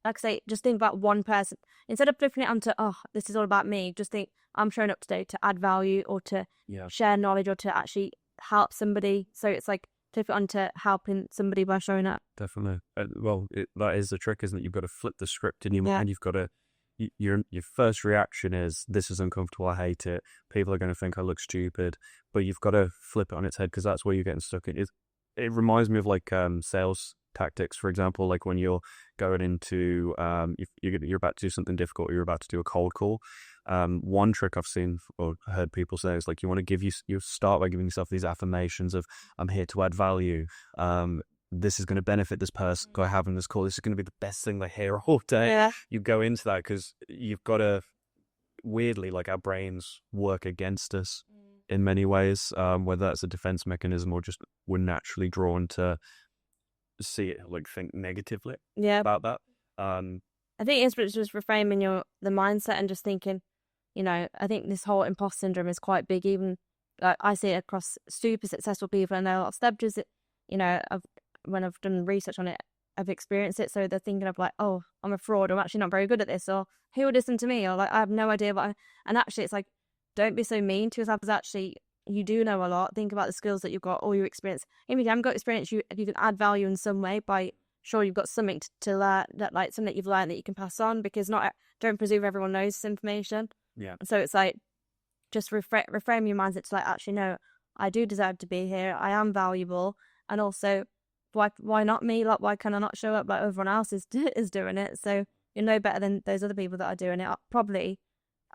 like I say, just think about one person instead of flipping it onto, oh, this is all about me. Just think, I'm showing up today to add value, or to share knowledge, or to actually help somebody. So it's like, flip it onto helping somebody by showing up. Definitely. Well, that is the trick, isn't it? You've got to flip the script in your mind. You've got to, your first reaction is, this is uncomfortable, I hate it, people are going to think I look stupid. But you've got to flip it on its head, because that's where you're getting stuck in. It reminds me of like sales tactics, for example, like when you're going into you're about to do something difficult, or you're about to do a cold call. One trick I've seen or heard people say is like, you want to you start by giving yourself these affirmations of, I'm here to add value, this is going to benefit this person by having this call, this is going to be the best thing they hear all day. You go into that because you've got to, weirdly, like, our brains work against us in many ways, whether that's a defense mechanism or just we're naturally drawn to see it, like, think negatively about that. I think it's just reframing the mindset and just thinking, you know, I think this whole imposter syndrome is quite big. Even I see it across super successful people, and there are a lot of celebrities that, you know, when I've done research on it, I've experienced it. So they're thinking of like, oh, I'm a fraud, I'm actually not very good at this, or who would listen to me, or like, I have no idea and actually it's like, don't be so mean to yourself, because actually you do know a lot. Think about the skills that you've got, or your experience. If you haven't got experience, you can add value in some way by, sure, you've got something to learn, that like something that you've learned that you can pass on, because don't presume everyone knows this information. So it's like, just reframe your mindset to like, actually, no, I do deserve to be here, I am valuable, and also, why not me? Like, why can I not show up like everyone else is doing it? So you're no better than those other people that are doing it. Probably,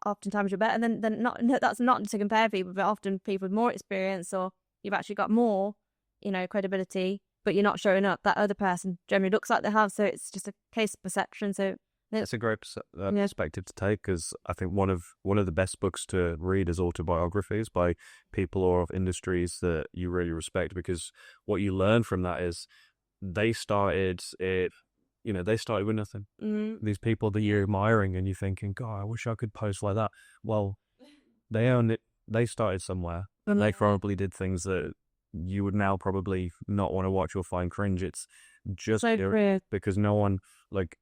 oftentimes you're better than not. That's not to compare people, but often people with more experience, or you've actually got more, you know, credibility, but you're not showing up. That other person generally looks like they have. So it's just a case of perception. So it's a great perspective to take, because I think one of the best books to read is autobiographies by people or of industries that you really respect, because what you learn from that is they started with nothing. These people that you're admiring, and you're thinking, God, I wish I could post like that. Well, they started somewhere. They probably did things that you would now probably not want to watch or find cringe. It's just so because no one, like,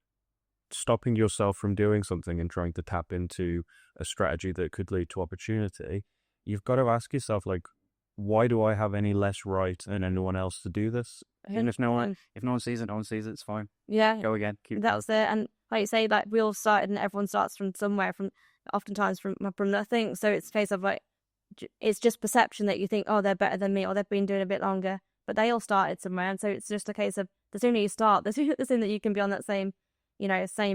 stopping yourself from doing something and trying to tap into a strategy that could lead to opportunity, you've got to ask yourself, like, why do I have any less right than anyone else to do this? And if no one sees it, no one sees it, it's fine. Go again. That was it. And like you say, like, we all started, and everyone starts from somewhere, oftentimes from nothing. So it's a case of like, it's just perception that you think, oh, they're better than me, or they've been doing a bit longer, but they all started somewhere. And so it's just a case of, the sooner you start, the sooner that you can be on that same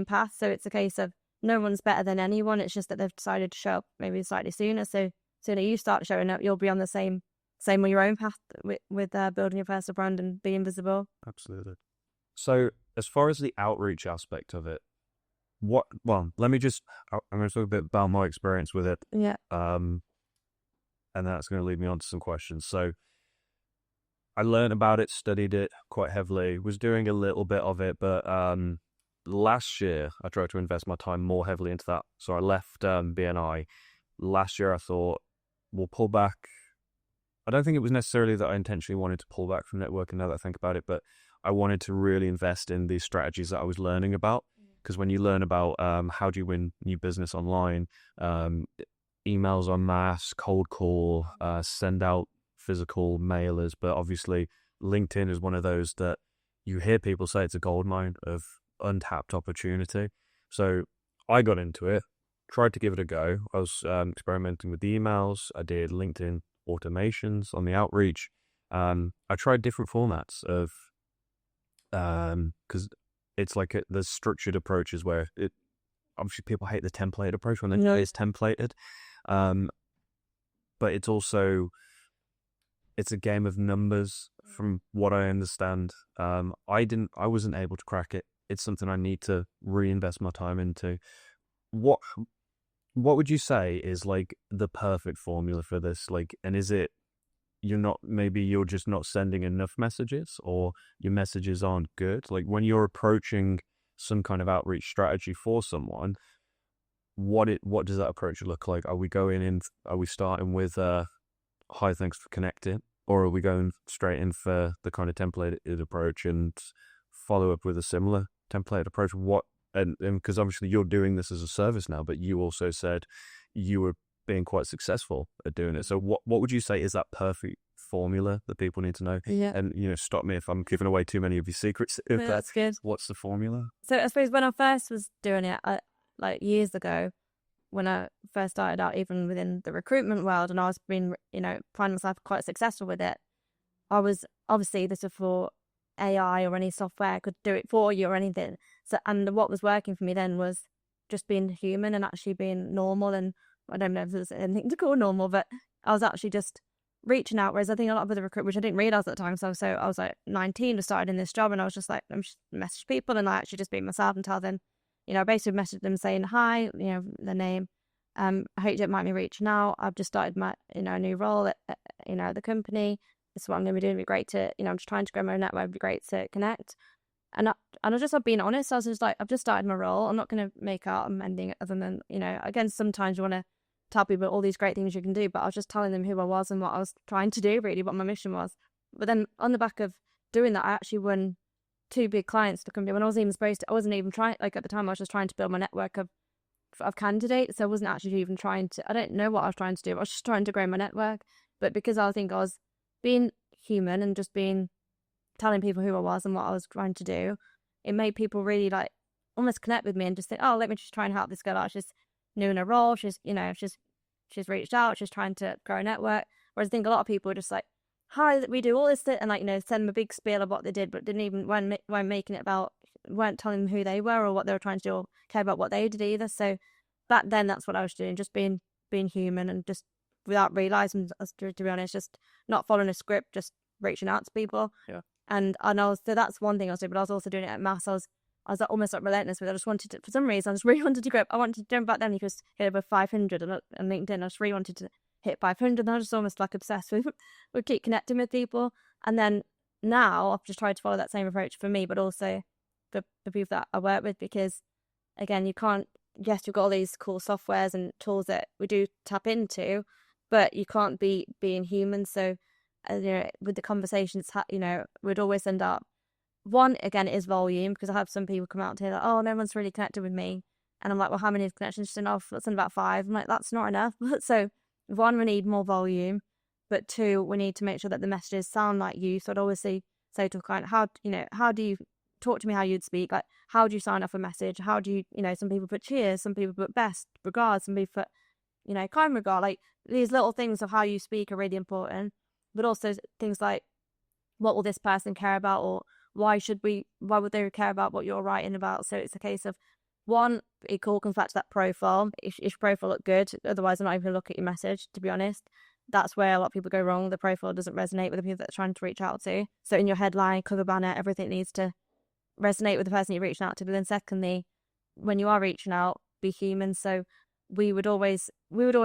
path. So it's a case of, no one's better than anyone. It's just that they've decided to show up maybe slightly sooner. So sooner you start showing up, you'll be on the same with your own path with building your personal brand and being visible. Absolutely. So as far as the outreach aspect of it, I'm going to talk a bit about my experience with it. Yeah. And that's going to lead me on to some questions. So I learned about it, studied it quite heavily, was doing a little bit of it, but last year I tried to invest my time more heavily into that. So I left BNI. Last year I thought, we'll pull back. I don't think it was necessarily that I intentionally wanted to pull back from networking now that I think about it, but I wanted to really invest in these strategies that I was learning about. Because when you learn about how do you win new business online, emails en masse, cold call, send out physical mailers, but obviously LinkedIn is one of those that you hear people say it's a goldmine of untapped opportunity. So I got into it, tried to give it a go. I was experimenting with the emails. I did LinkedIn automations on the outreach. I tried different formats of because it's like there's structured approaches where obviously people hate the template approach when it's templated, but it's also it's a game of numbers from what I understand. I wasn't able to crack it. It's something I need to reinvest my time into. What would you say is like the perfect formula for this? Like, and is it you're just not sending enough messages, or your messages aren't good? Like when you're approaching some kind of outreach strategy for someone, what does that approach look like? Are we starting with hi, thanks for connecting, or are we going straight in for the kind of templated approach and follow up with a similar templated approach? And because obviously you're doing this as a service now, but you also said you were being quite successful at doing it. So what would you say is that perfect formula that people need to know? Yeah. And stop me if I'm giving away too many of your secrets. No, that's good. What's the formula? So I suppose when I first was doing it, like years ago, when I first started out, even within the recruitment world, and I was finding myself quite successful with it, I was obviously this before AI or any software could do it for you or anything. So, and what was working for me then was just being human and actually being normal. And I don't know if there's anything to call normal, but I was actually just reaching out. Whereas I think a lot of other recruiters, which I didn't realize at the time, so I was like 19, was started in this job, and I was just like, I'm just message people, and I actually just be myself and tell them, I basically messaged them saying hi, their name. I hope you don't mind me reaching out. I've just started my new role at the company. This is what I'm going to be doing. It'd be great to I'm just trying to grow my network. It'd be great to connect. And I just have been honest. I was just like, I've just started my role. I'm not going to make out I'm ending other than again, sometimes you want to tell people all these great things you can do, but I was just telling them who I was and what I was trying to do, really, what my mission was. But then on the back of doing that, I actually won 2 big clients for the company when I wasn't even supposed to. I wasn't even trying. Like at the time, I was just trying to build my network of candidates. So I wasn't actually even trying to. I don't know what I was trying to do. I was just trying to grow my network. But because I think I was being human and just telling people who I was and what I was trying to do, it made people really like almost connect with me and just think, oh, let me just try and help this girl out. She's new in her role. She's she's reached out. She's trying to grow a network. Whereas I think a lot of people are just like, hi, we do all this, and send them a big spiel of what they did, but weren't making it about, weren't telling them who they were or what they were trying to do or care about what they did either. So back then, that's what I was doing, just being human and just without realizing, to be honest, just not following a script, just reaching out to people. Yeah. And so that's one thing I was doing, but I was also doing it at mass. I was like almost like relentless with it. I just wanted to, for some reason, I just really wanted to grow up. I wanted to jump back then, because hit over 500 on LinkedIn. I just really wanted to hit 500, and I was just almost like obsessed with keep connecting with people. And then now I've just tried to follow that same approach for me, but also for people that I work with, because again, you can't, yes, you've got all these cool softwares and tools that we do tap into, but you can't be being human. So with the conversations, we'd always end up, one, again, it is volume, because I have some people come out to here like, oh, no one's really connected with me. And I'm like, well, how many connections? She's enough. That's in about 5. I'm like, that's not enough. So one, we need more volume, but 2, we need to make sure that the messages sound like you. So I'd always say to a client, how do you talk to me how you'd speak? Like, how do you sign off a message? How do you, some people put cheers, some people put best regards, some people put, kind regard. Like, these little things of how you speak are really important, but also things like, what will this person care about, or why would they care about what you're writing about? So it's a case of one, it all comes back to that profile. If your profile look good, otherwise I'm not even gonna look at your message, to be honest. That's where a lot of people go wrong. The profile doesn't resonate with the people that they're trying to reach out to. So in your headline, cover banner, everything needs to resonate with the person you're reaching out to. But then secondly, when you are reaching out, be human. So we would always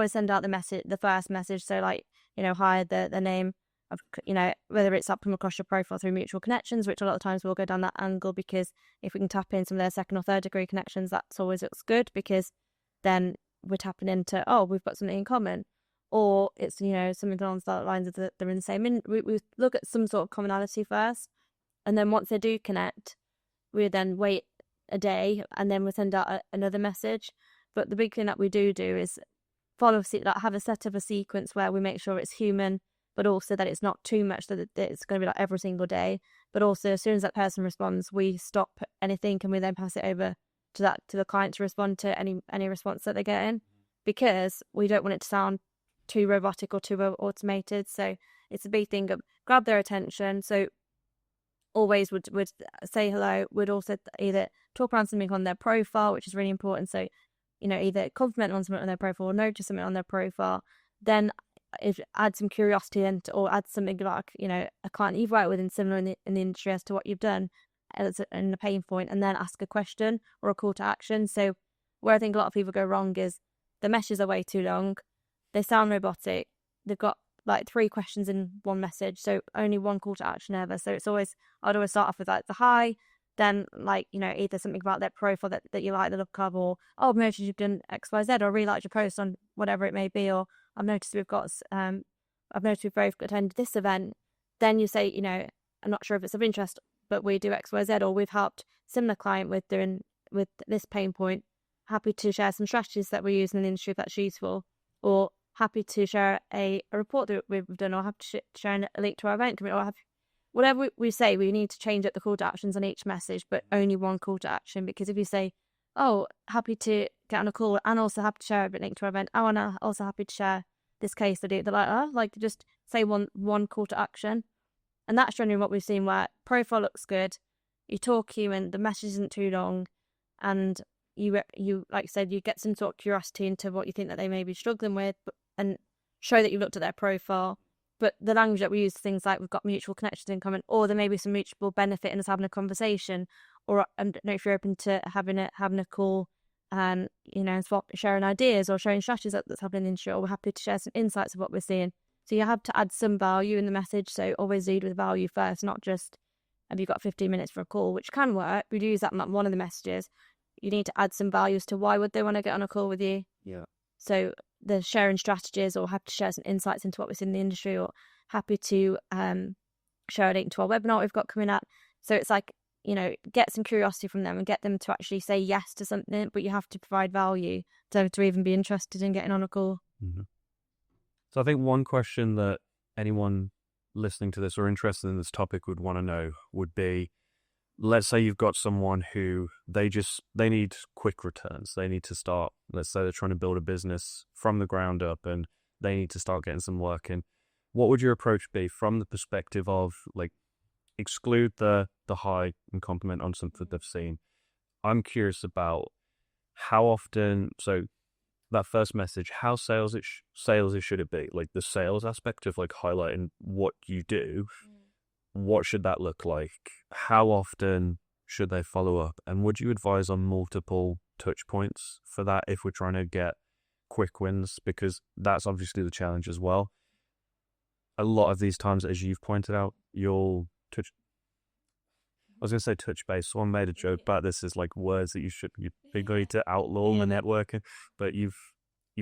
send out the first message. So like, hi, the name of, whether it's up from across your profile through mutual connections, which a lot of times we'll go down that angle, because if we can tap in some of their second or third degree connections, that's always looks good, because then we're tapping into, oh, we've got something in common. Or it's, something along the lines of that they're in the same. We look at some sort of commonality first. And then once they do connect, we then wait a day and then we send out another message. But the big thing that we do is have a set of a sequence where we make sure it's human, but also that it's not too much that it's going to be like every single day. But also, as soon as that person responds, we stop anything and we then pass it over to the client to respond to any response that they get in, because we don't want it to sound too robotic or too automated. So it's a big thing of grab their attention. So always would say hello, would also either talk around something on their profile, which is really important. So, either compliment on something on their profile or notice something on their profile. Then if add some curiosity or add something like, a client you've worked with and similar in the industry as to what you've done as in a pain point, and then ask a question or a call to action. So where I think a lot of people go wrong is the messages are way too long. They sound robotic. They've got like 3 questions in one message, so only one call to action ever. So I'd always start off with like the hi, then like, either something about their profile that you like the look of, or, oh, I've noticed you've done XYZ, or really liked your post on whatever it may be, or I've noticed we've both attended this event. Then you say, I'm not sure if it's of interest, but we do XYZ, or we've helped similar client with this pain point. Happy to share some strategies that we use in the industry if that's useful, or happy to share a report that we've done, or happy to share a link to our event, or whatever we say. We need to change up the call to actions on each message, but only one call to action. Because if you say, oh, happy to get on a call and also happy to share a link to our event, oh, and also happy to share this case study, they're like, oh, like, just say one call to action. And that's generally what we've seen, where profile looks good, you talk human, the message isn't too long, and you like you said, you get some sort of curiosity into what you think that they may be struggling with, and show that you've looked at their profile. But the language that we use, things like we've got mutual connections in common, or there may be some mutual benefit in us having a conversation, or I don't know if you're open to having a call, and sharing ideas or sharing strategies that's happening in the industry, or we're happy to share some insights of what we're seeing. So you have to add some value in the message. So always lead with value first, not just, have you got 15 minutes for a call, which can work. We do use that in one of the messages. You need to add some value as to why would they want to get on a call with you. Yeah. So the sharing strategies, or happy to share some insights into what was in the industry, or happy to share a link to our webinar we've got coming up. So it's like, get some curiosity from them and get them to actually say yes to something, but you have to provide value to even be interested in getting on a call. Mm-hmm. So I think one question that anyone listening to this or interested in this topic would want to know would be, let's say you've got someone who they need quick returns. They need to start, let's say they're trying to build a business from the ground up and they need to start getting some work in. What would your approach be from the perspective of, like, exclude the hi and compliment on something they've seen? I'm curious about how often, so that first message, how salesy should it be? Like the sales aspect of like highlighting what you do. What should that look like? How often should they follow up? And would you advise on multiple touch points for that if we're trying to get quick wins? Because that's obviously the challenge as well. A lot of these times, as you've pointed out, you'll touch. I was going to say touch base. Someone made a joke about this as like words that you'd be going to outlaw in the networking, but you've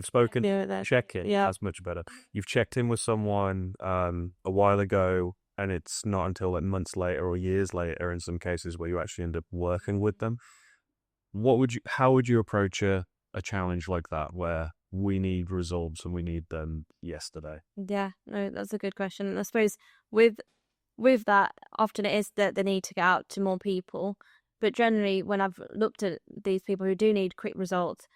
spoken, check in. Yeah, that's much better. You've checked in with someone a while ago, and it's not until like months later or years later in some cases where you actually end up working with them. How would you approach a challenge like that where we need results and we need them yesterday? Yeah, no, that's a good question. And I suppose with that, often it is that they need to get out to more people. But generally, when I've looked at these people who do need quick results,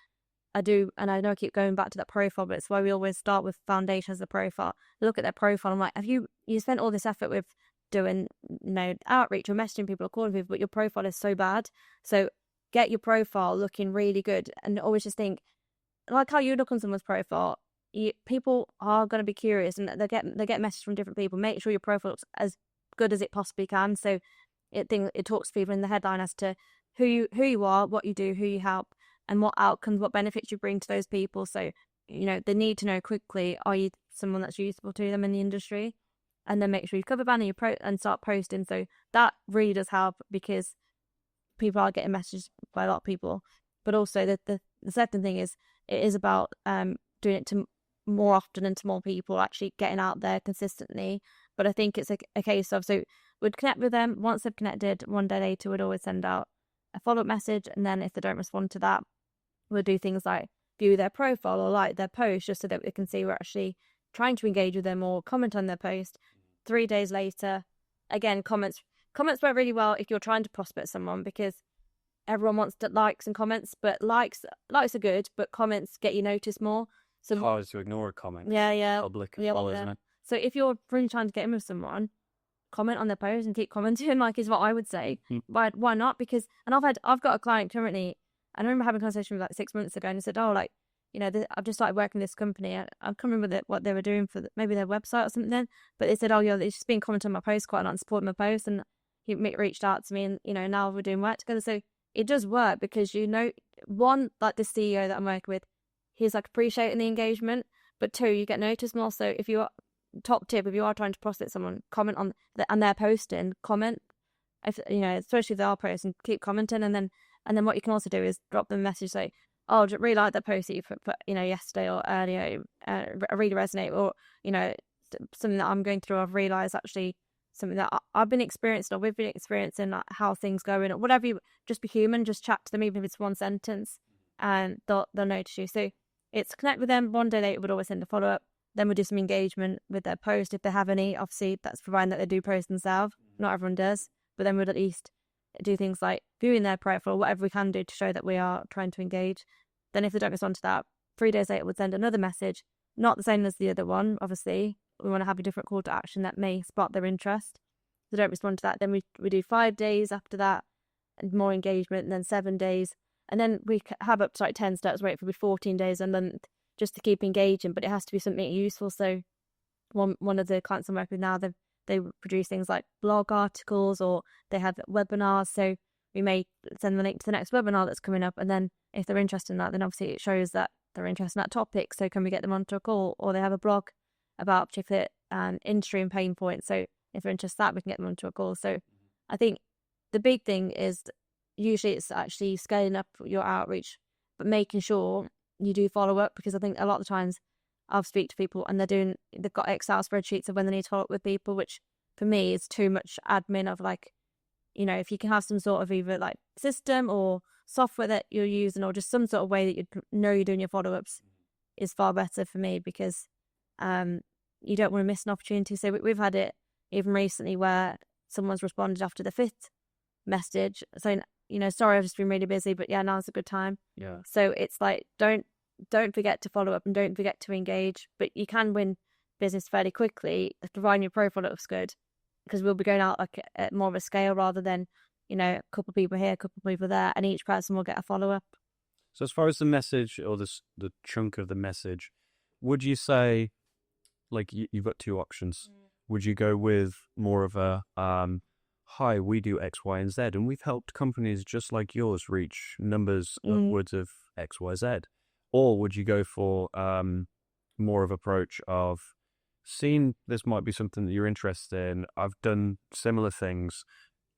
I do, and I know I keep going back to that profile, but it's why we always start with foundation as the profile. Look at their profile. I'm like, have you spent all this effort with doing, outreach or messaging people or calling people, but your profile is so bad. So get your profile looking really good, and always just think, like how you look on someone's profile, people are going to be curious, and they get messages from different people. Make sure your profile looks as good as it possibly can. So it talks to people in the headline as to who you are, what you do, who you help, and what outcomes, what benefits you bring to those people. So they need to know quickly, are you someone that's useful to them in the industry? And then make sure you cover banner and start posting. So that really does help, because people are getting messages by a lot of people. But also the second thing is, it is about doing it to more often and to more people, actually getting out there consistently. But I think it's a case of, so we'd connect with them. Once they've connected, one day later, we'd always send out a follow-up message. And then if they don't respond to that, we'll do things like view their profile or like their post, just so that we can see we're actually trying to engage with them or comment on their post. 3 days later, again, comments work really well if you're trying to prospect someone, because everyone wants likes and comments, but likes are good, but comments get you noticed more. So hard to ignore a comment. Yeah. Public yeah, follow, isn't it? So if you're really trying to get in with someone, comment on their post and keep commenting, like, is what I would say. Why not? Because, and I've got a client currently, and I remember having a conversation with like 6 months ago, and he said, oh, like, I've just started working with this company. I can't remember what they were doing for maybe their website or something then, but they said, oh, yeah, it's just been commenting on my post quite a lot and supporting my post, and he reached out to me, and now we're doing work together. So it does work, because one, like the CEO that I'm working with, he's like appreciating the engagement, but two, you get noticed more. So if you are, top tip, if you are trying to prospect someone, comment on and they're posting, comment, especially if they are posting, keep commenting. And then what you can also do is drop them a message, say, oh, I really like that post that you put yesterday or earlier, I really resonate, or something that I'm going through, I've realised actually something that I've been experiencing, or we've been experiencing, like how things going, or whatever. Just be human, just chat to them, even if it's one sentence, and they'll notice you. So it's connect with them. One day later, would always send a follow-up. Then we'll do some engagement with their post if they have any. Obviously, that's providing that they do post themselves. Not everyone does, but then we'd at least do things like viewing their profile, whatever we can do to show that we are trying to engage. Then if they don't respond to that, 3 days later, we'd send another message, not the same as the other one, obviously. We want to have a different call to action that may spark their interest. If they don't respond to that, then we do 5 days after that, and more engagement, and then 7 days. And then we have up to like 10 steps, wait for 14 days a month, just to keep engaging. But it has to be something useful. So one of the clients I'm working with now, they produce things like blog articles, or they have webinars. So we may send the link to the next webinar that's coming up. And then if they're interested in that, then obviously it shows that they're interested in that topic. So can we get them onto a call? Or they have a blog about particular industry and pain points. So if they're interested in that, we can get them onto a call. So I think the big thing is, usually it's actually scaling up your outreach, but making sure you do follow up, because I think a lot of the times I'll speak to people and they've got Excel spreadsheets of when they need to follow up with people, which for me is too much admin of like, if you can have some sort of either like system or software that you're using, or just some sort of way that you're doing your follow-ups, is far better for me, because you don't want to miss an opportunity. So we've had it even recently where someone's responded after the 5th message saying, sorry, I've just been really busy, but yeah, now's a good time. Yeah. So it's like, don't forget to follow up, and don't forget to engage. But you can win business fairly quickly, providing your profile looks good, because we'll be going out like at more of a scale, rather than a couple of people here, a couple of people there, and each person will get a follow up. So as far as the message, or the chunk of the message, would you say, like, you've got two options? Would you go with more of a hi, we do X, Y, and Z, and we've helped companies just like yours reach numbers upwards of X, Y, Z? Or would you go for more of approach of seeing this might be something that you're interested in? I've done similar things.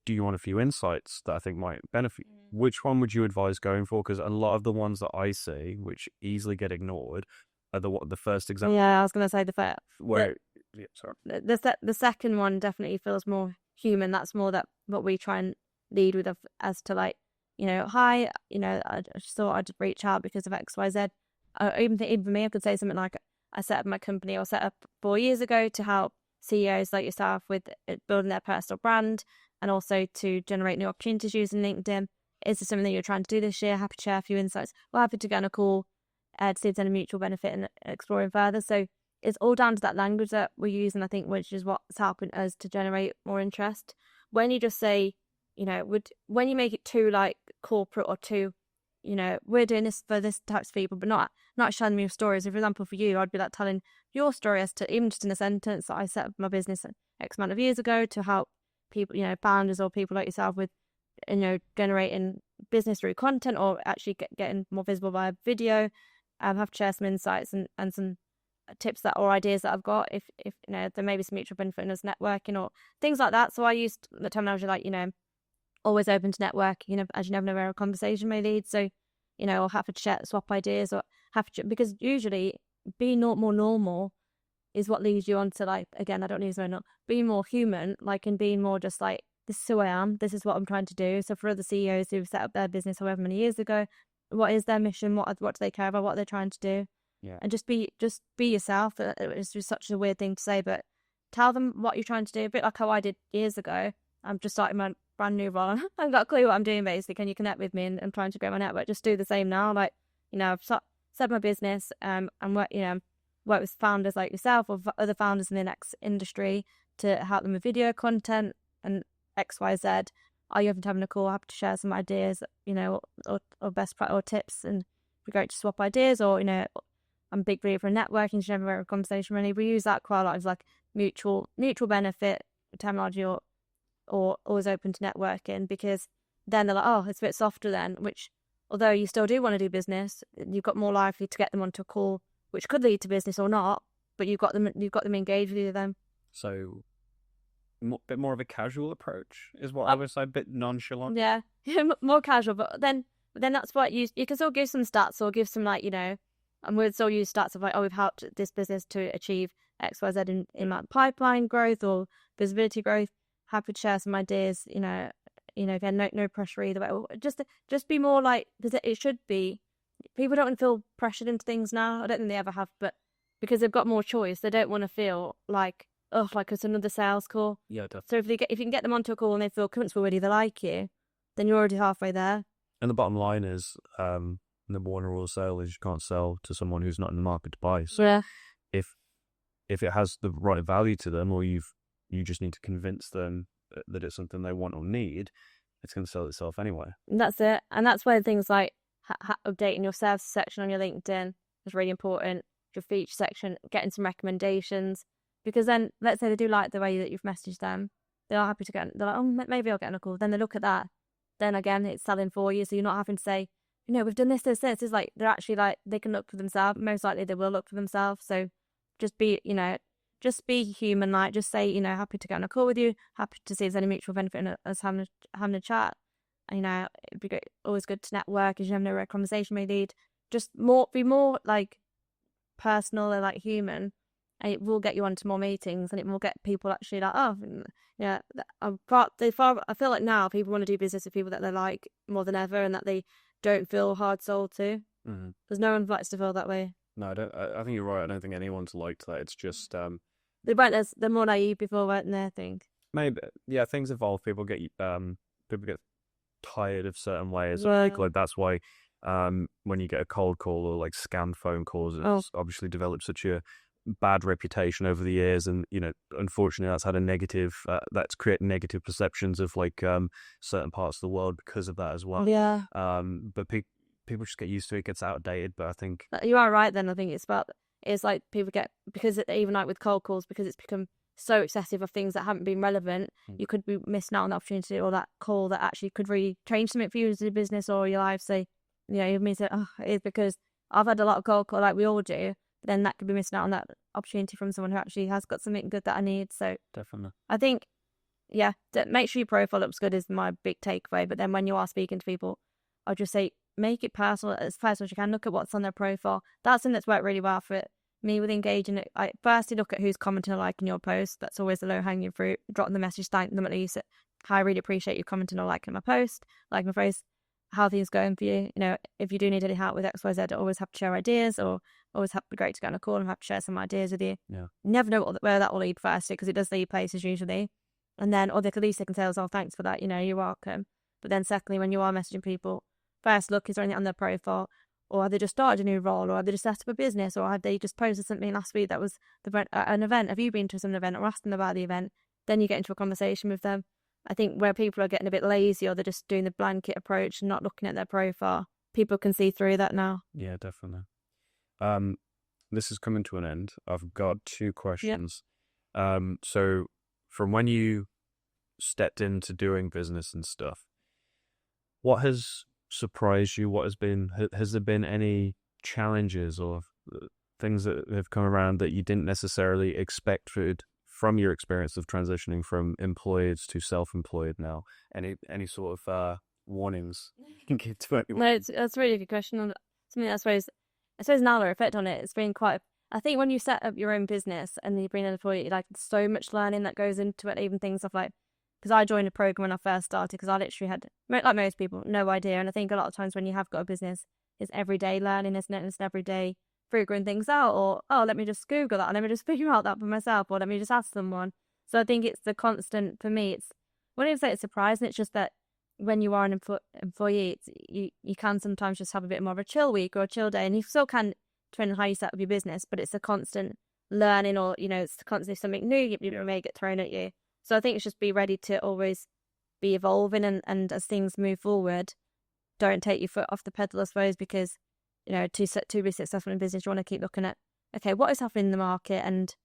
Do you want a few insights that I think might benefit you? Which one would you advise going for? Because a lot of the ones that I see, which easily get ignored, are the first example. Yeah, I was going to say the first. Sorry. The second one definitely feels more human. That's more that what we try and lead with, as to like, hi, I just thought I'd reach out because of X, Y, Z. Even for me, I could say something like, I set up my company, or set up 4 years ago to help CEOs like yourself with building their personal brand, and also to generate new opportunities using LinkedIn. Is this something that you're trying to do this year? Happy to share a few insights. We're happy to get on a call to see if there's any mutual benefit in exploring further. So it's all down to that language that we're using, I think, which is what's helping us to generate more interest. When you just say, you know, when you make it too like corporate or too, you know, we're doing this for this types of people, but not sharing your stories. So for example, for you, I'd be like telling your story as to, even just in a sentence, that I set up my business X amount of years ago to help people, you know, founders or people like yourself with, you know, generating business through content, or actually getting more visible via video. Have to share some insights and some tips that or ideas that I've got, if you know, there may be some mutual benefit in us networking or things like that. So I used the terminology like, you know, always open to networking, you know, as you never know where a conversation may lead. So, you know, or happy to swap ideas, or have to, because usually being more normal is what leads you on to, like, again, I don't use not being more human, like, and being more just like, this is who I am, this is what I'm trying to do. So for other CEOs who've set up their business however many years ago, what is their mission? What do they care about? What they're trying to do? Yeah. And just be yourself. It's just such a weird thing to say, but tell them what you're trying to do. A bit like how I did years ago. I'm just starting my brand new role. I've got a clue what I'm doing, basically. Can you connect with me? And I'm trying to grow my network. Just do the same now. Like, you know, I've set my business and work with founders like yourself or other founders in the next industry to help them with video content and XYZ. Are you open to having a call? Happy to share some ideas, you know, or best practice or tips, and it'd be great to swap ideas. Or, you know, I'm a big believer for networking. You never have a conversation really. We use that quite a lot as like mutual benefit terminology, or always open to networking, because then they're like, oh, it's a bit softer then, which, although you still do want to do business, you've got more likely to get them onto a call, which could lead to business or not, but you've got them engaged with you then. So, bit more of a casual approach is what I would say, a bit nonchalant. Yeah, more casual, but then that's what you can still give some stats, or give some, like, you know, and we'd still use stats of like, oh, we've helped this business to achieve XYZ in like pipeline growth or visibility growth. Happy to share some ideas, you know, again, no pressure either way. Just be more like, because it should be, people don't want to feel pressured into things now. I don't think they ever have, but because they've got more choice, they don't want to feel like, oh, like it's another sales call. Yeah, definitely. So if you can get them onto a call and they feel comfortable with you, they like you, then you're already halfway there. And the bottom line is, number one rule of sale is you can't sell to someone who's not in the market to buy. So Yeah. if it has the right value to them, or you just need to convince them that it's something they want or need, it's going to sell itself anyway. And that's it. And that's where things like updating your services section on your LinkedIn is really important. Your feature section, getting some recommendations, because then let's say they do like the way that you've messaged them, they are happy to get. They're like, oh, maybe I'll get on a call. Then they look at that. Then again, it's selling for you, so you're not having to say, you know, we've done this. It's like they're actually like, they can look for themselves. Most likely they will look for themselves. So just be human. Like, just say, you know, happy to get on a call with you. Happy to see if there's any mutual benefit in us having a chat. You know, it'd be great, always good to network, as you never know where a conversation may lead. Just be more like personal and like human, and it will get you onto more meetings, and it will get people actually like, oh, yeah. I feel like now people want to do business with people that they like more than ever, and that they don't feel hard sold to. Mm-hmm. Because no one likes to feel that way. No, I don't. I think you're right. I don't think anyone's liked that. It's just they're more naive before, weren't they? I think maybe, yeah. Things evolve. People get tired of certain ways. Well, like that's why when you get a cold call or like scam phone calls, it's obviously developed such a bad reputation over the years, and you know, unfortunately, that's had a negative. That's created negative perceptions of like certain parts of the world because of that as well. Yeah. But people just get used to it. It gets outdated. But I think you are right. Then I think it's like people get, because even like with cold calls, because it's become so excessive of things that haven't been relevant, you could be missing out on the opportunity or that call that actually could really change something for you as a business or your life. So, you know, you may say, oh, it's because I've had a lot of cold call, like we all do, but then that could be missing out on that opportunity from someone who actually has got something good that I need. So definitely, I think, yeah, make sure your profile looks good is my big takeaway. But then when you are speaking to people, I'll just say, make it personal as you can. Look at what's on their profile. That's something that's worked really well for me with engaging. I firstly look at who's commenting or liking your post. That's always the low hanging fruit. Drop them the message, thank them at least. I really appreciate you commenting or liking my post, liking my post. How things going for you? You know, if you do need any help with XYZ, I always have to share ideas, or always have to be great to get on a call and have to share some ideas with you. Yeah. Never know where that will lead first, because it does lead places usually. And then, or at least they can say, oh, thanks for that. You know, you're welcome. But then secondly, when you are messaging people, first look, is there anything on their profile? Or have they just started a new role? Or have they just set up a business? Or have they just posted something last week that was an event? Have you been to some event or asked them about the event? Then you get into a conversation with them. I think where people are getting a bit lazy or they're just doing the blanket approach and not looking at their profile, people can see through that now. Yeah, definitely. This is coming to an end. I've got 2 questions. So from when you stepped into doing business and stuff, what has surprised you? Has there been any challenges or things that have come around that you didn't necessarily expect from your experience of transitioning from employed to self-employed now? Any sort of warnings you can give to anyone? No, that's a really good question. And something I suppose now I reflect on it, it's been quite. I think when you set up your own business and you bring an employee, like so much learning that goes into it, even things of like, because I joined a program when I first started because I literally had, like most people, no idea. And I think a lot of times when you have got a business, it's everyday learning, isn't it? And it's everyday figuring things out, or let me just Google that and let me just figure out that for myself, or let me just ask someone. So I think it's the constant, for me, it's, I wouldn't even say it's surprising, it's just that when you are an employee, you can sometimes just have a bit more of a chill week or a chill day, and you still can, depending on how you set up your business, but it's a constant learning, or it's constantly something new you may get thrown at you. So I think it's just be ready to always be evolving, and as things move forward, don't take your foot off the pedal, I suppose, because to be successful in business, you want to keep looking at, okay, what is happening in the market, and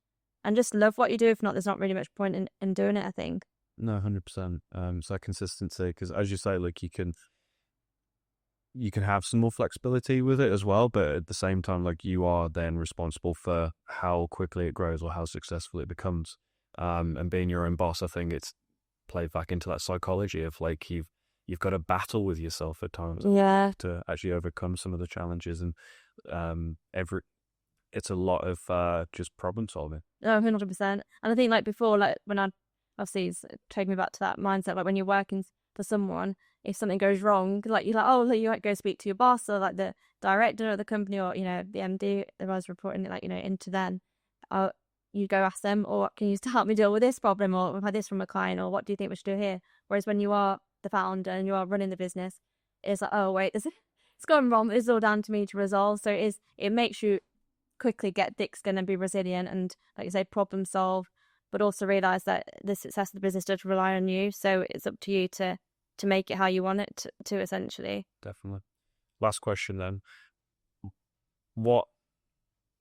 just love what you do. If not, there's not really much point in doing it, I think. No, 100%. So consistency, because as you say, like you can have some more flexibility with it as well, but at the same time, like you are then responsible for how quickly it grows or how successful it becomes. And being your own boss, I think it's played back into that psychology of like you've got to battle with yourself at times, to actually overcome some of the challenges, and it's a lot of just problem solving. 100%. And I think like before, like when I obviously it's taking me back to that mindset, like when you're working for someone, if something goes wrong, like you're like, oh, you might go speak to your boss or like the director of the company, or the MD that I was reporting it, like into them. You go ask them, or can you help me deal with this problem, or I've had this from a client, or what do you think we should do here? Whereas when you are the founder and you are running the business, it's like, oh wait, it's gone wrong. It's all down to me to resolve. So it makes you quickly get thick skin and be resilient, and like you say, problem solve, but also realize that the success of the business does rely on you. So it's up to you to make it how you want it to essentially. Definitely. Last question then.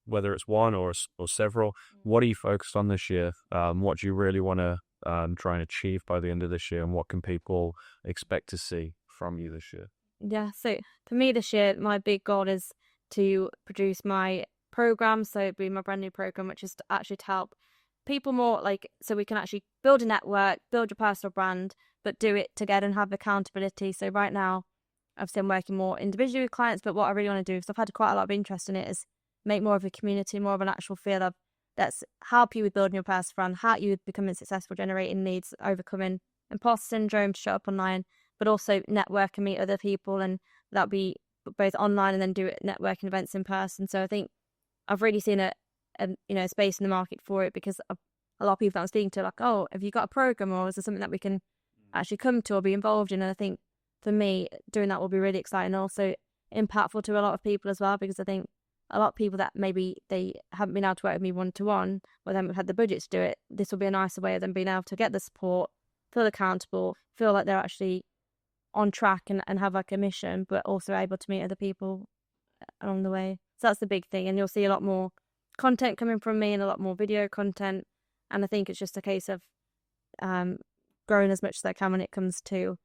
Whether it's one or several, what are you focused on this year? What do you really want to try and achieve by the end of this year, and what can people expect to see from you this year? Yeah, so for me this year, my big goal is to produce my program. So it'd be my brand new program, which is to help people more, like, so we can actually build a network, build your personal brand, but do it together and have accountability. So right now, obviously I'm working more individually with clients, but what I really want to do, because I've had quite a lot of interest in it, is make more of a community, more of an actual feel of that's help you with building your personal brand, how you becoming successful, generating leads, overcoming imposter syndrome to show up online, but also network and meet other people, and that'll be both online and then do networking events in person. So I think I've really seen a space in the market for it, because a lot of people that I'm speaking to are like, oh, have you got a program, or is there something that we can actually come to or be involved in? And I think for me, doing that will be really exciting, also impactful to a lot of people as well, because I think a lot of people that maybe they haven't been able to work with me one-to-one, or they haven't had the budget to do it, this will be a nicer way of them being able to get the support, feel accountable, feel like they're actually on track and have like a mission, but also able to meet other people along the way. So that's the big thing. And you'll see a lot more content coming from me and a lot more video content. And I think it's just a case of growing as much as I can when it comes to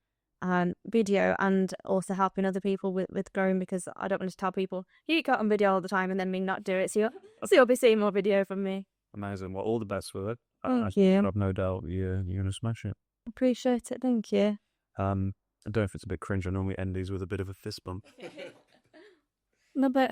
video, and also helping other people with growing, because I don't want to tell people you cut on video all the time and then me not do it. So you'll be seeing more video from me. Amazing. Well, all the best with it. Thank you. I have no doubt you're going to smash it. Appreciate it. Thank you. I don't know if it's a bit cringe. I normally end these with a bit of a fist bump. No, but